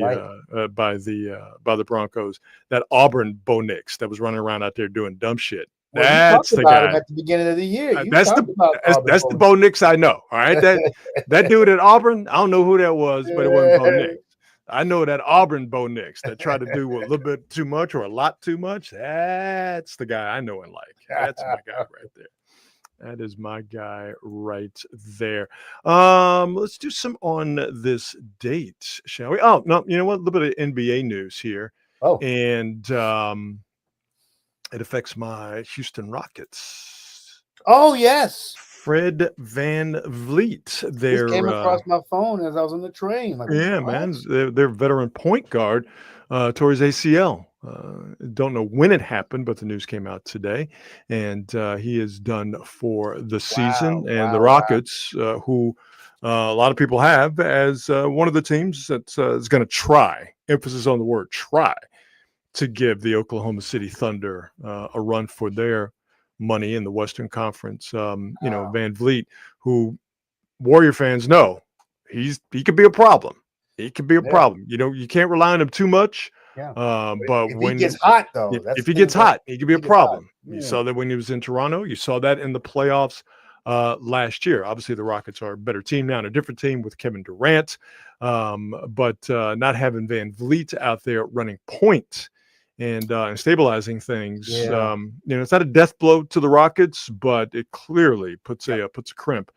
Broncos. That Auburn Bo Nix that was running around out there doing dumb shit. Well, that's the guy at the beginning of the year. That's the Bo Nix I know. All right, that dude at Auburn, I don't know who that was, but it wasn't Bo Nix. I know that Auburn Bo Nix that tried to do a little bit too much or a lot too much. That's the guy I know and like. That's my guy right there. That is my guy right there. Let's do some on this date, shall we? Oh, no, you know what? A little bit of NBA news here. Oh. And it affects my Houston Rockets. Oh, yes. Fred VanVleet. This came across my phone as I was on the train. Like, yeah, what? Man. Their veteran point guard tore his ACL. Don't know when it happened, but the news came out today, and he is done for the season. And the Rockets, who a lot of people have as one of the teams that is going to try, emphasis on the word try, to give the Oklahoma City Thunder a run for their money in the Western Conference. VanVleet, who Warrior fans know, he could be a problem. He could be a problem. You know, you can't rely on him too much. Yeah. But if when he gets hot, though, if he gets hot, he could be a problem. You saw that when he was in Toronto. You saw that in the playoffs last year. Obviously, the Rockets are a better team now and a different team with Kevin Durant, but not having Van Vliet out there running point and stabilizing things. Yeah. It's not a death blow to the Rockets, but it clearly puts a crimp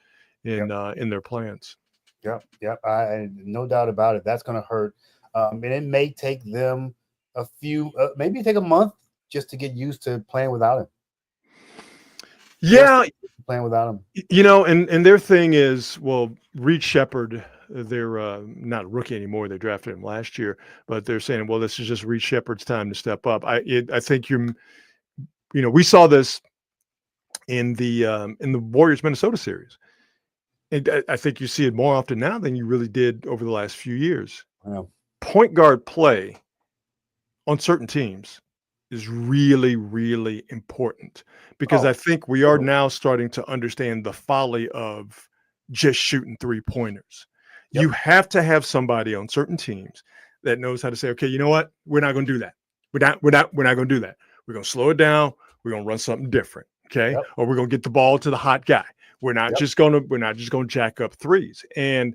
in their plans. Yep. I no doubt about it. That's going to hurt. And it may take them maybe take a month just to get used to playing without him. Yeah, playing without him. And their thing is, well, Reed Shepherd, they're not a rookie anymore. They drafted him last year, but they're saying, well, this is just Reed Shepherd's time to step up. I think we saw this in the Warriors Minnesota series. And I think you see it more often now than you really did over the last few years. Yeah. Point guard play on certain teams is really, really important because I think we are now starting to understand the folly of just shooting 3-pointers. Yep. You have to have somebody on certain teams that knows how to say, okay, you know what? We're not going to do that. We're not going to do that. We're going to slow it down. We're going to run something different. Okay. Yep. Or we're going to get the ball to the hot guy. We're not just going to jack up threes. And,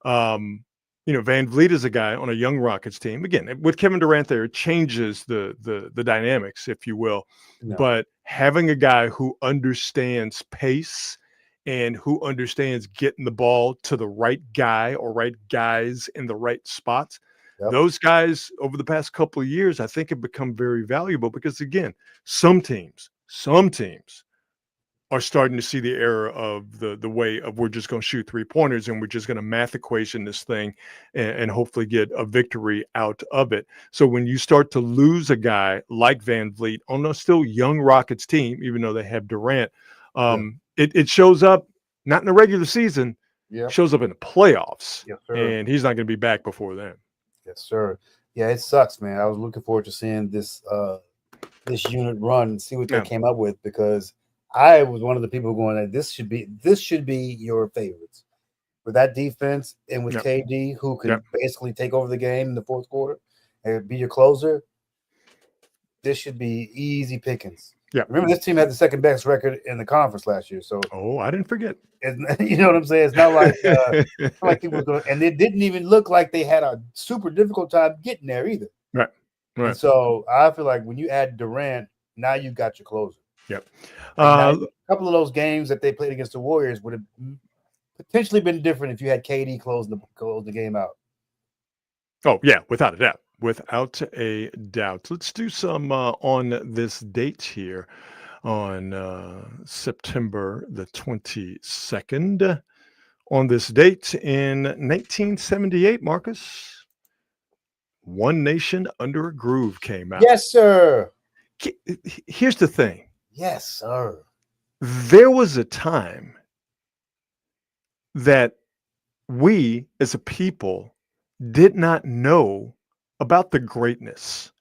Van Vliet is a guy on a young Rockets team. Again, with Kevin Durant there, it changes the dynamics, if you will. No. But having a guy who understands pace and who understands getting the ball to the right guy or right guys in the right spots, those guys over the past couple of years, I think have become very valuable because, again, some teams are starting to see the error of the way of we're just going to shoot 3-pointers and we're just going to math equation this thing and hopefully get a victory out of it. So when you start to lose a guy like Van Vliet on a still young Rockets team, even though they have Durant, it shows up not in the regular season, shows up in the playoffs. Yes, sir. And he's not going to be back before then. Yes, sir. Yeah, it sucks, man. I was looking forward to seeing this unit run and see what they came up with because I was one of the people going, this should be your favorites with that defense and with KD, who can basically take over the game in the fourth quarter and be your closer. This should be easy pickings. Yeah. Remember, this team had the second best record in the conference last year. So, I didn't forget. You know what I'm saying? It's not like people were going, and it didn't even look like they had a super difficult time getting there either. Right. And so I feel like when you add Durant, now you got your closer. Yep. A couple of those games that they played against the Warriors would have potentially been different if you had KD close the game out. Oh, yeah, without a doubt. Without a doubt. Let's do some on this date here on September the 22nd. On this date in 1978, Marcus, One Nation Under a Groove came out. Yes, sir. Here's the thing. Yes, sir. There was a time that we as a people did not know about the greatness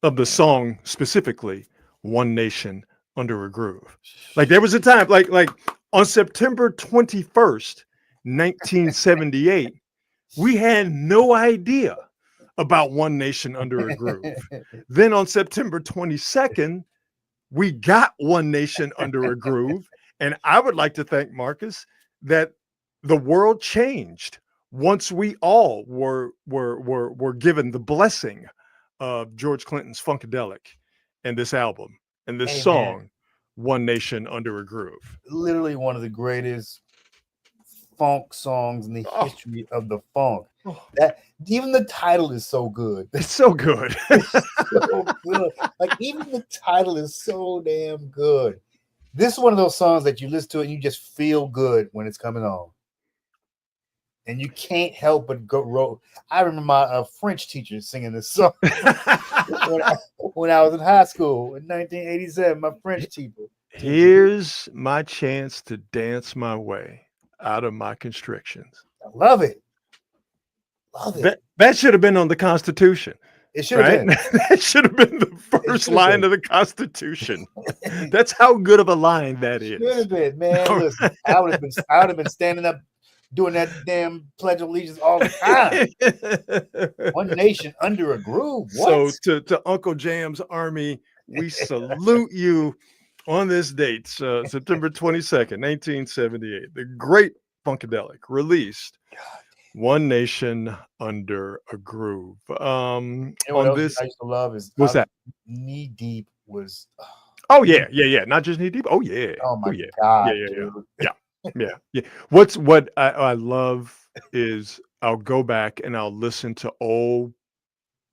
of the song, specifically One Nation Under a Groove. Like there was a time, like on September 21st, 1978, we had no idea about One Nation Under a Groove. Then on September 22nd, we got One Nation Under a Groove. And I would like to thank Marcus that the world changed once we all were given the blessing of George Clinton's Funkadelic and this album and this song, One Nation Under a Groove. Literally one of the greatest funk songs in the history of the funk. That even the title is so good. It's so good. It's so good. Like even the title is so damn good. This is one of those songs that you listen to and you just feel good when it's coming on. And you can't help but go. I remember my French teacher singing this song when I was in high school in 1987. My French teacher. Here's my chance to dance my way out of my constrictions. I love it. Love it. That should have been on the Constitution. It should have been. That should have been the first line of the Constitution. That's how good of a line that is. Should have been, man. Listen, I would have been standing up doing that damn Pledge of Allegiance all the time. One Nation Under a Groove. What? So to Uncle Jam's Army, we salute you On this date, September 22nd, 1978, the great Funkadelic released One Nation Under a Groove. You know what On else this, I used to love is what's that? Knee Deep was. Oh yeah. Not just Knee Deep. Oh yeah. Oh my Yeah. God, Yeah. dude. Yeah. What I love is I'll go back and I'll listen to old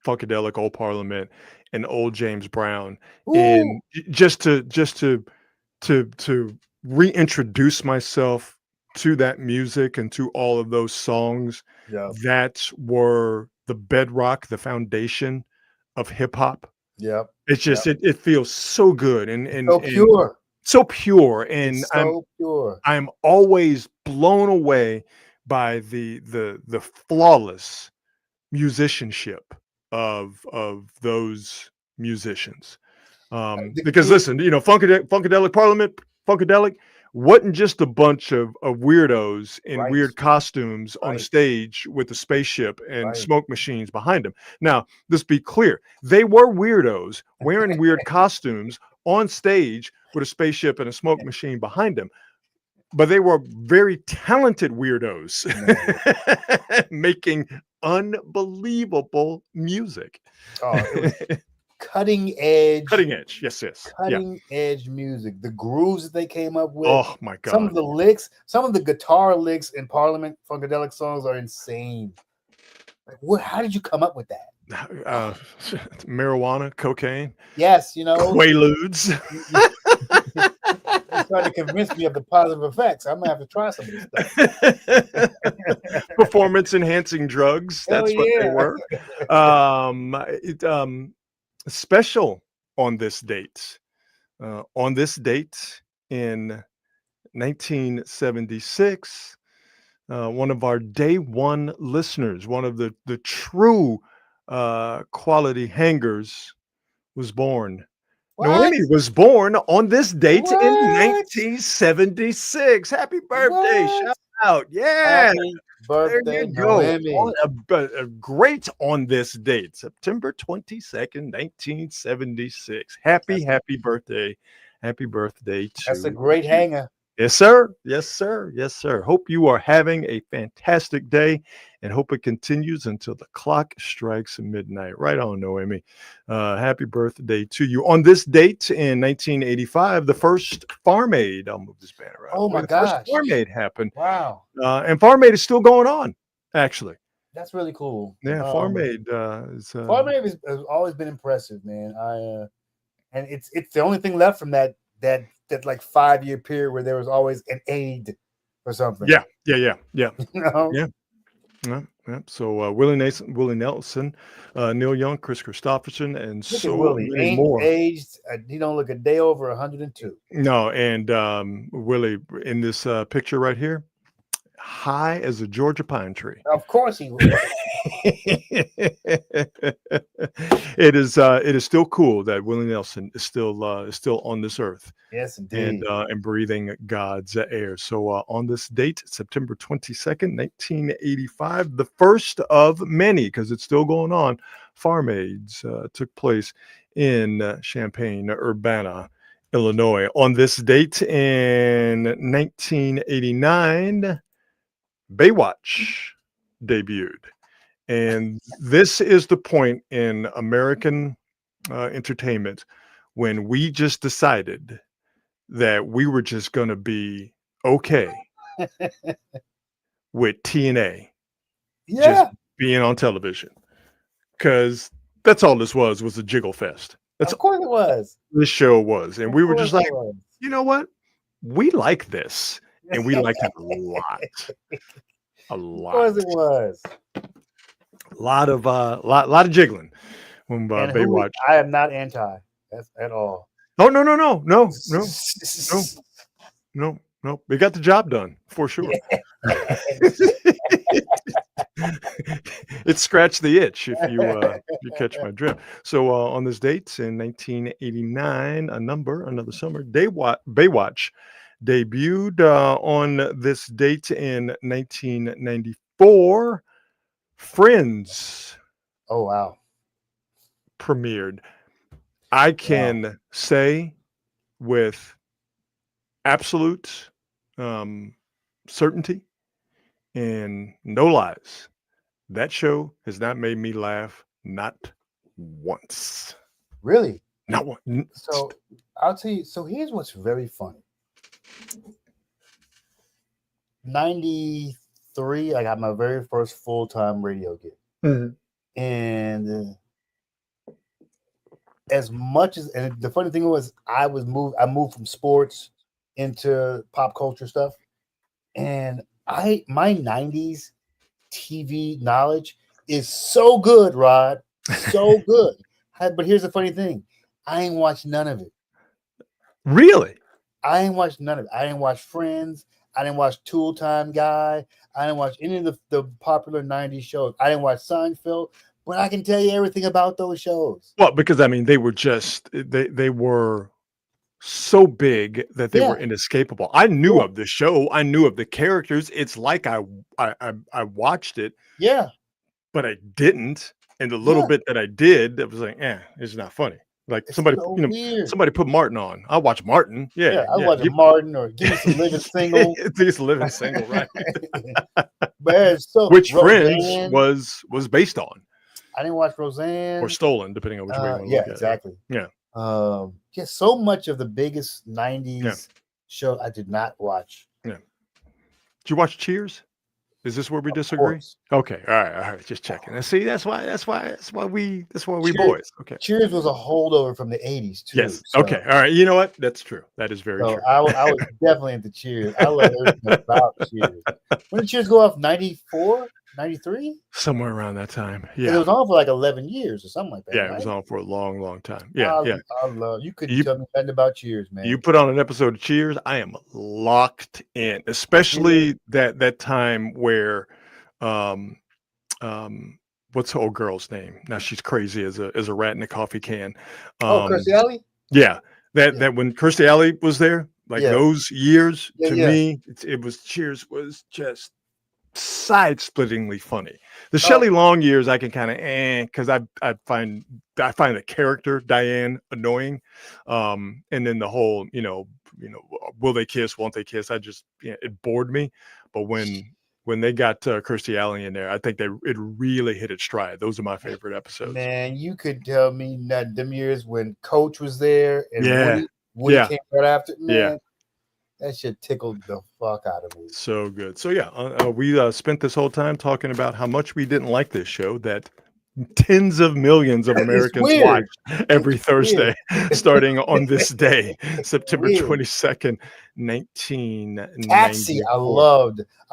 Funkadelic, old Parliament, and old James Brown, Ooh, and just to reintroduce myself to that music and to all of those songs yeah, that were the bedrock, the foundation of hip hop. yep, It's yep. just it feels so good and So pure. so pure, and It's so pure. I'm always blown away by the flawless musicianship of those musicians. The Because kid, listen, Funkadelic Parliament, Funkadelic wasn't just a bunch of weirdos in right, weird costumes on a right, stage with a spaceship and right. smoke machines behind them. Now, let's be clear. They were weirdos wearing weird costumes on stage with a spaceship and a smoke machine behind them, but they were very talented weirdos Man. making unbelievable music. Oh, it was cutting edge, Cutting edge. Yes. Yeah. cutting edge music. The grooves that they came up with, Oh my some God. of the licks, some of the guitar licks in Parliament Funkadelic songs are insane. Like, what? How did you come up with that? Marijuana, cocaine, Yes, you know, quaaludes, you, you're trying to convince me of the positive effects. I'm gonna have to try some of this stuff. performance enhancing drugs. Hell That's what they yeah! were. It special on this date. On this date in 1976, one of our day one listeners, one of the true quality hangers, was born. What? Noemi was born on this date in What? 1976. Happy birthday! What? Shout out! Yeah, Happy there you birthday, go. Noemi. A great on this date, September 22nd, 1976. That's Happy birthday! Happy birthday that's a to great you. hanger. Yes, sir. Yes, sir. Yes, sir. Hope you are having a fantastic day and hope it continues until the clock strikes midnight. Right on, Noemi. Happy birthday to you. On this date in 1985, the first Farm Aid, I'll move this banner out of Oh the way, my the first gosh! Farm Aid happened. Wow, And Farm Aid is still going on, actually. that's really cool. Yeah, Farm Aid is. Farm Aid has always been impressive, man. And it's the only thing left from that like 5 year period where there was always an aid or something. Yeah. You know? Yeah. Yeah. So Willie Nelson, Neil Young, Chris Christopherson, and Look at so Willie. many Ain't more. aged. He don't look a day over 102. No, and Willie in this picture right here, high as a Georgia pine tree. Of course he was. It is still cool that Willie Nelson is still on this earth Yes, indeed. and breathing God's air. So on this date, September 22nd, 1985, the first of many, because it's still going on, Farm Aids took place in Champaign-Urbana, Illinois. On this date in 1989, Baywatch debuted. And this is the point in American entertainment when we just decided that we were just going to be okay with TNA Yeah, just being on television. Because that's all this was a jiggle fest. That's of course it was. all this show was. And Of we were course just like, it was. you know what? We like this. And we like it a lot. A Of lot. course it was. Lot of jiggling when And Baywatch. I am not anti at all. Oh no. They got the job done for sure. It scratched the itch if you catch my drift. So on this date in 1989, another summer, Baywatch debuted. On this date in 1994, Friends Oh wow. premiered. I can say with absolute certainty and no lies, that show has not made me laugh not once. Really? Not one. So I'll tell you. So here's what's very funny. 93, I got my very first full-time radio gig. Mm-hmm. And as much as, and the funny thing was, I moved from sports into pop culture stuff, and my 90s TV knowledge is so good, Rod, so good. But here's the funny thing, I ain't watched none of it. Really? I ain't watched none of it. I didn't watch Friends. I didn't watch Tool Time Guy. I didn't watch any of the popular 90s shows. I didn't watch Seinfeld, but I can tell you everything about those shows. Well, because I mean, they were just they were so big that they were inescapable. I knew of the show. I knew of the characters. It's like I watched it. Yeah. But I didn't. And the little bit that I did, it was like, it's not funny. Like it's somebody, so somebody put Martin on. I'll watch Martin. Yeah, I'll watch Martin, or give me some Living Single. It's Living Single, right? But so which Roseanne, Friends was based on. I didn't watch Roseanne or stolen, depending on which way you want to look at exactly. it. Yeah. So much of the biggest 90s show I did not watch. Yeah. Did you watch Cheers? Is this where we disagree? Okay. All right. Just checking. See, that's why we boys. Okay. Cheers was a holdover from the 80s too. Yes. So. Okay. All right. You know what? That's true. That is very true. I was definitely into Cheers. I love everything about Cheers. When did Cheers go off? 94? 93? Somewhere around that time. Yeah. It was on for like 11 years or something like that. Yeah, right? It was on for a long, long time. Yeah. I love you. Couldn't tell me nothing about Cheers, man. You put on an episode of Cheers, I am locked in. Especially that time where what's the old girl's name? Now she's crazy as a rat in a coffee can. Kirstie Alley? Yeah. That when Kirstie Alley was there, those years to me, it was Cheers was just side-splittingly funny. The Shelley Long years I can kind of because I find the character Diane annoying, and then the whole will they kiss, won't they kiss, I just it bored me. But when they got Kirstie Alley in there, I think it really hit its stride. Those are my favorite episodes. Man, you could tell me that them years when Coach was there and Woody came right after. Man, that shit tickled the fuck out of me. So good. So we spent this whole time talking about how much we didn't like this show that tens of millions of Americans watch every Thursday, starting on this day, September 22nd, 1994. Taxi, I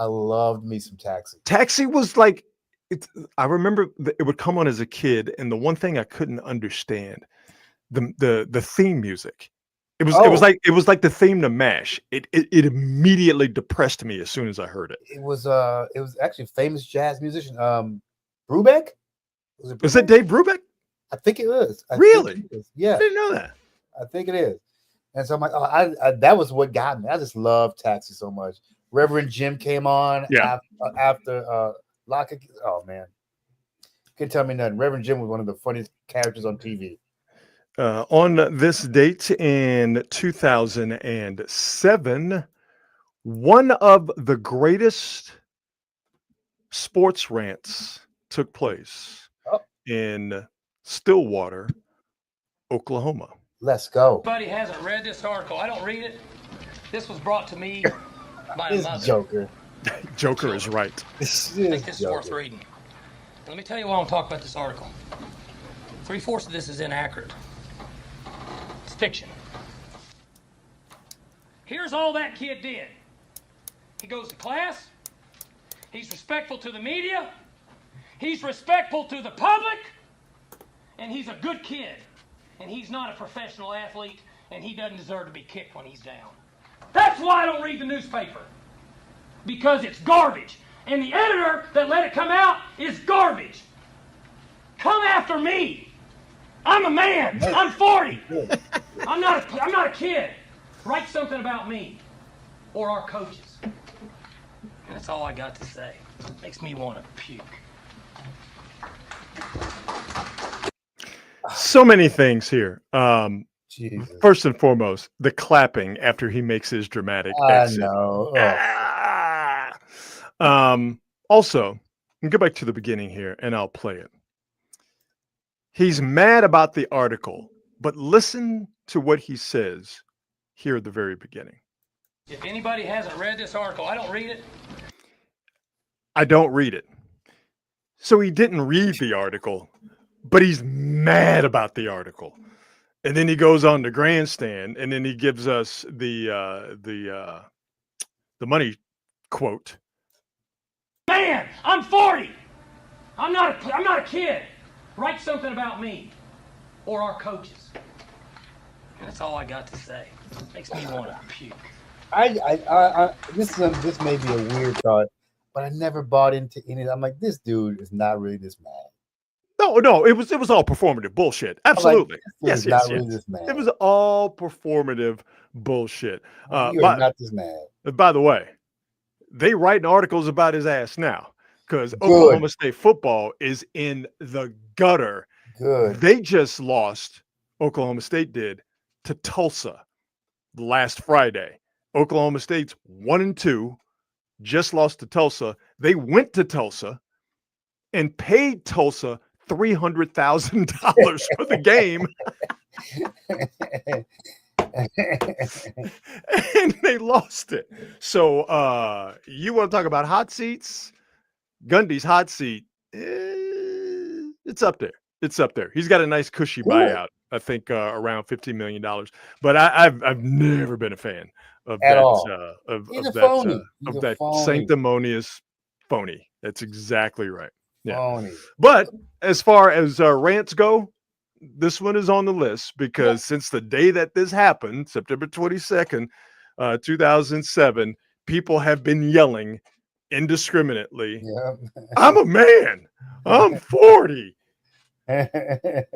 loved me some Taxi. Taxi was like, I remember it would come on as a kid, and the one thing I couldn't understand, the theme music. It was like the theme to MASH. It immediately depressed me as soon as I heard it. It was actually a famous jazz musician, Brubeck. Is it Dave Brubeck? I think it was. Really? Yeah. I didn't know that. I think it is. And so I'm like, I that was what got me. I just love Taxi so much. Reverend Jim came on after Lock. Oh man, can't tell me nothing. Reverend Jim was one of the funniest characters on TV. On this date in 2007, one of the greatest sports rants took place in Stillwater, Oklahoma. Let's go. Everybody hasn't read this article. I don't read it. This was brought to me by a mother. Joker. Joker is right. I think this is worth reading. Let me tell you why I'm talking about this article. 3/4 of this is inaccurate. It's fiction. Here's all that kid did. He goes to class. He's respectful to the media. He's respectful to the public. And he's a good kid. And he's not a professional athlete. And he doesn't deserve to be kicked when he's down. That's why I don't read the newspaper. Because it's garbage. And the editor that let it come out is garbage. Come after me. I'm a man. I'm 40. I'm not a kid. Write something about me or our coaches. And that's all I got to say. It makes me want to puke. So many things here. Jesus. First and foremost, the clapping after he makes his dramatic I exit. know. Also, go back to the beginning here, and I'll play it. He's mad about the article, but listen to what he says here at the very beginning. If anybody hasn't read this article, I don't read it. I don't read it. So he didn't read the article, but he's mad about the article. And then he goes on the grandstand, and then he gives us the money quote. Man, I'm 40. I'm not a kid. Write something about me or our coaches. And that's all I got to say. Makes me want to puke. This may be a weird thought, but I never bought into any. I'm like, this dude is not really this mad. No, it was all performative bullshit. Absolutely. Like, yes. Really this mad. It was all performative bullshit. You are not this mad. By the way, they writing articles about his ass now because Oklahoma State football is in the gutter. Good. They just lost, Oklahoma State did, to Tulsa last Friday. Oklahoma State's 1-2, just lost to Tulsa. They went to Tulsa and paid Tulsa $300,000 for the game. And they lost it. So you want to talk about hot seats? Gundy's hot seat, it's up there. It's up there. He's got a nice cushy buyout, I think around $15 million. But I've never been a fan of At that all. of that sanctimonious phony. That's exactly right. Yeah. Phony. But as far as rants go, this one is on the list because since the day that this happened, September 22nd, 2007, people have been yelling indiscriminately. Yeah. I'm a man. I'm 40. That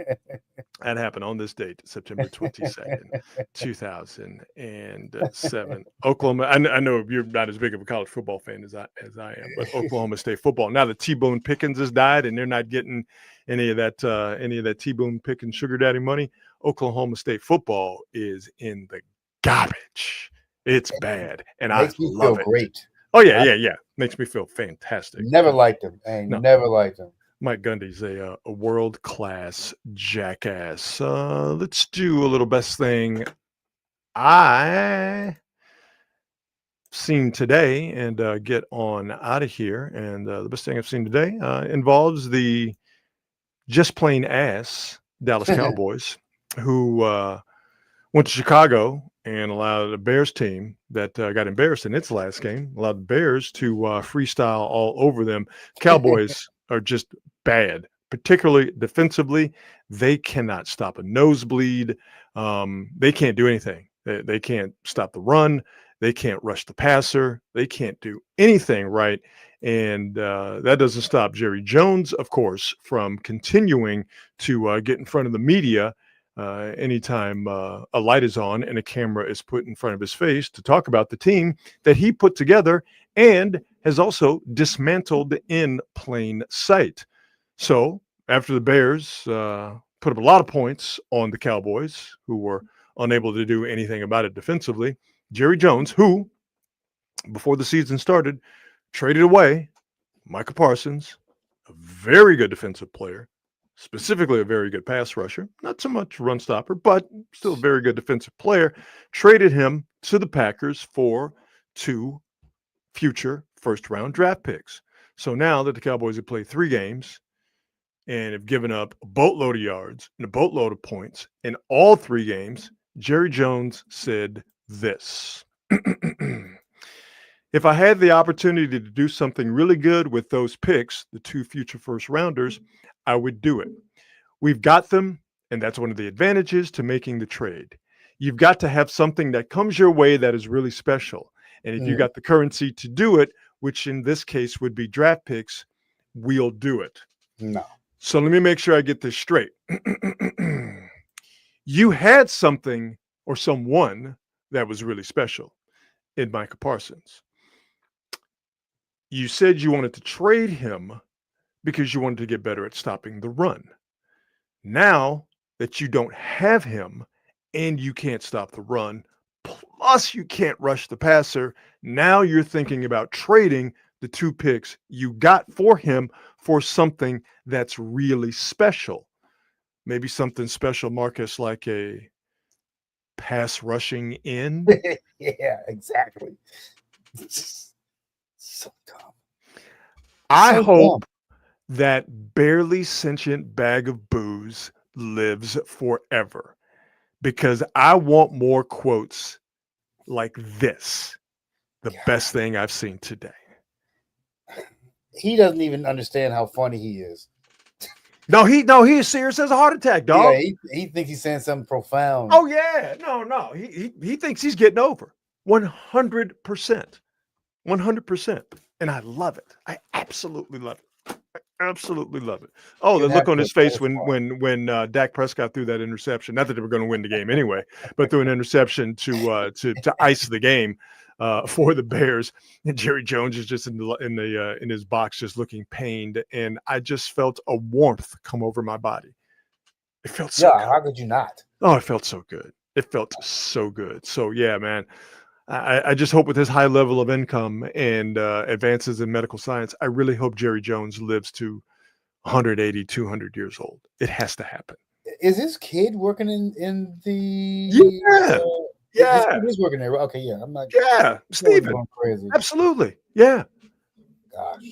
happened on this date, September 22nd, 2007. Oklahoma. I know you're not as big of a college football fan as I am, but Oklahoma State football. Now that T-Bone Pickens has died, and they're not getting any of that T-Bone Pickens sugar daddy money. Oklahoma State football is in the garbage. It's bad, and I love it. Great. Oh yeah. Makes me feel fantastic. Never liked him. Never liked him. Mike Gundy's a world-class jackass. Let's do a little best thing I seen today and get on out of here. And the best thing I've seen today involves the just plain ass Dallas Cowboys who went to Chicago and allowed a Bears team that got embarrassed in its last game, allowed the Bears to freestyle all over them. Cowboys are just bad, particularly defensively. They cannot stop a nosebleed. They can't do anything. They can't stop the run. They can't rush the passer. They can't do anything right. And that doesn't stop Jerry Jones, of course, from continuing to get in front of the media anytime a light is on and a camera is put in front of his face to talk about the team that he put together and has also dismantled in plain sight. So after the Bears put up a lot of points on the Cowboys, who were unable to do anything about it defensively, Jerry Jones, who before the season started, traded away Micah Parsons, a very good defensive player, specifically a very good pass rusher, not so much run stopper, but still a very good defensive player, traded him to the Packers for 2 future first-round draft picks. So now that the Cowboys have played 3 games and have given up a boatload of yards and a boatload of points in all 3 games, Jerry Jones said this. If I had the opportunity to do something really good with those picks, the 2 future first-rounders, I would do it. We've got them, and that's one of the advantages to making the trade. You've got to have something that comes your way that is really special. And if you got the currency to do it, which in this case would be draft picks, we'll do it. No. So let me make sure I get this straight. You had something or someone that was really special in Micah Parsons. You said you wanted to trade him because you wanted to get better at stopping the run. Now that you don't have him and you can't stop the run. Plus, you can't rush the passer. Now you're thinking about trading the 2 picks you got for him for something that's really special. Maybe something special, Marcus, like a pass rushing end. Yeah, exactly. So dumb. I So hope dumb. that barely sentient bag of booze lives forever, because I want more quotes like this. The best thing I've seen today. He doesn't even understand how funny he is. No, he is serious as a heart attack, dog. Yeah, he thinks he's saying something profound. Oh yeah, no. He thinks he's getting over 100%, 100%, and I love it. I absolutely love it. Absolutely love it. Oh, the look on his face when Dak Prescott threw that interception. Not that they were going to win the game anyway, but threw an interception to ice the game for the Bears. And Jerry Jones is just in his box, just looking pained, and I just felt a warmth come over my body. It felt so good. How could you not? Oh, it felt so good. It felt so good. So yeah, man. I just hope with his high level of income and advances in medical science, I really hope Jerry Jones lives to 180, 200 years old. It has to happen. Is his kid working in the? Yeah. His kid is working there. Okay, yeah. I'm not. Yeah, Steven. Crazy. Absolutely. Yeah. Gosh.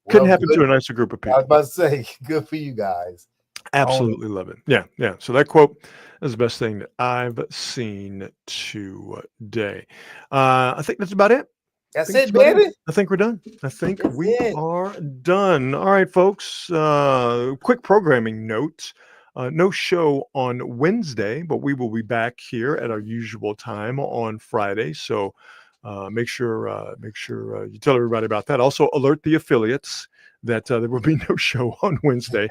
Couldn't happen to a nicer group of people. I was about to say, good for you guys. Absolutely love it. Yeah. So that quote is the best thing that I've seen today. I think that's about it. That's it, baby. I think we're done. I think we are done. All right, folks. Quick programming note. No show on Wednesday, but we will be back here at our usual time on Friday. So make sure you tell everybody about that. Also, alert the affiliates that there will be no show on Wednesday.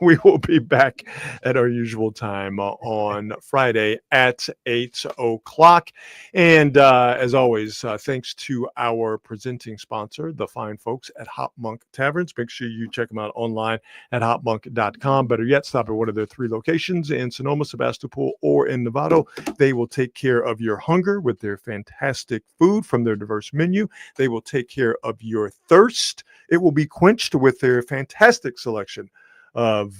We will be back at our usual time on Friday at 8 o'clock. And as always, thanks to our presenting sponsor, the fine folks at Hop Monk Taverns. Make sure you check them out online at hopmonk.com. Better yet, stop at one of their 3 locations in Sonoma, Sebastopol, or in Novato. They will take care of your hunger with their fantastic food from their diverse menu. They will take care of your thirst. It will be quenched with their fantastic selection of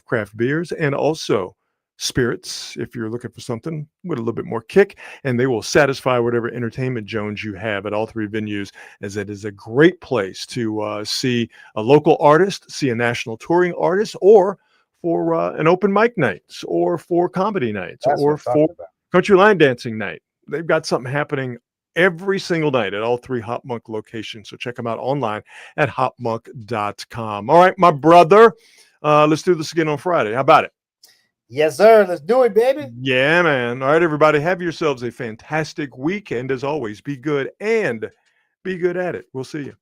craft beers and also spirits if you're looking for something with a little bit more kick, and they will satisfy whatever entertainment Jones you have at all 3 venues, as it is a great place to see a local artist, see a national touring artist, or for an open mic nights, or for comedy nights, or for country line dancing night. They've got something happening every single night at all 3 Hop Monk locations. So check them out online at hopmonk.com. All right, my brother, let's do this again on Friday. How about it? Yes, sir. Let's do it, baby. Yeah, man. All right, everybody, have yourselves a fantastic weekend. As always, be good and be good at it. We'll see you.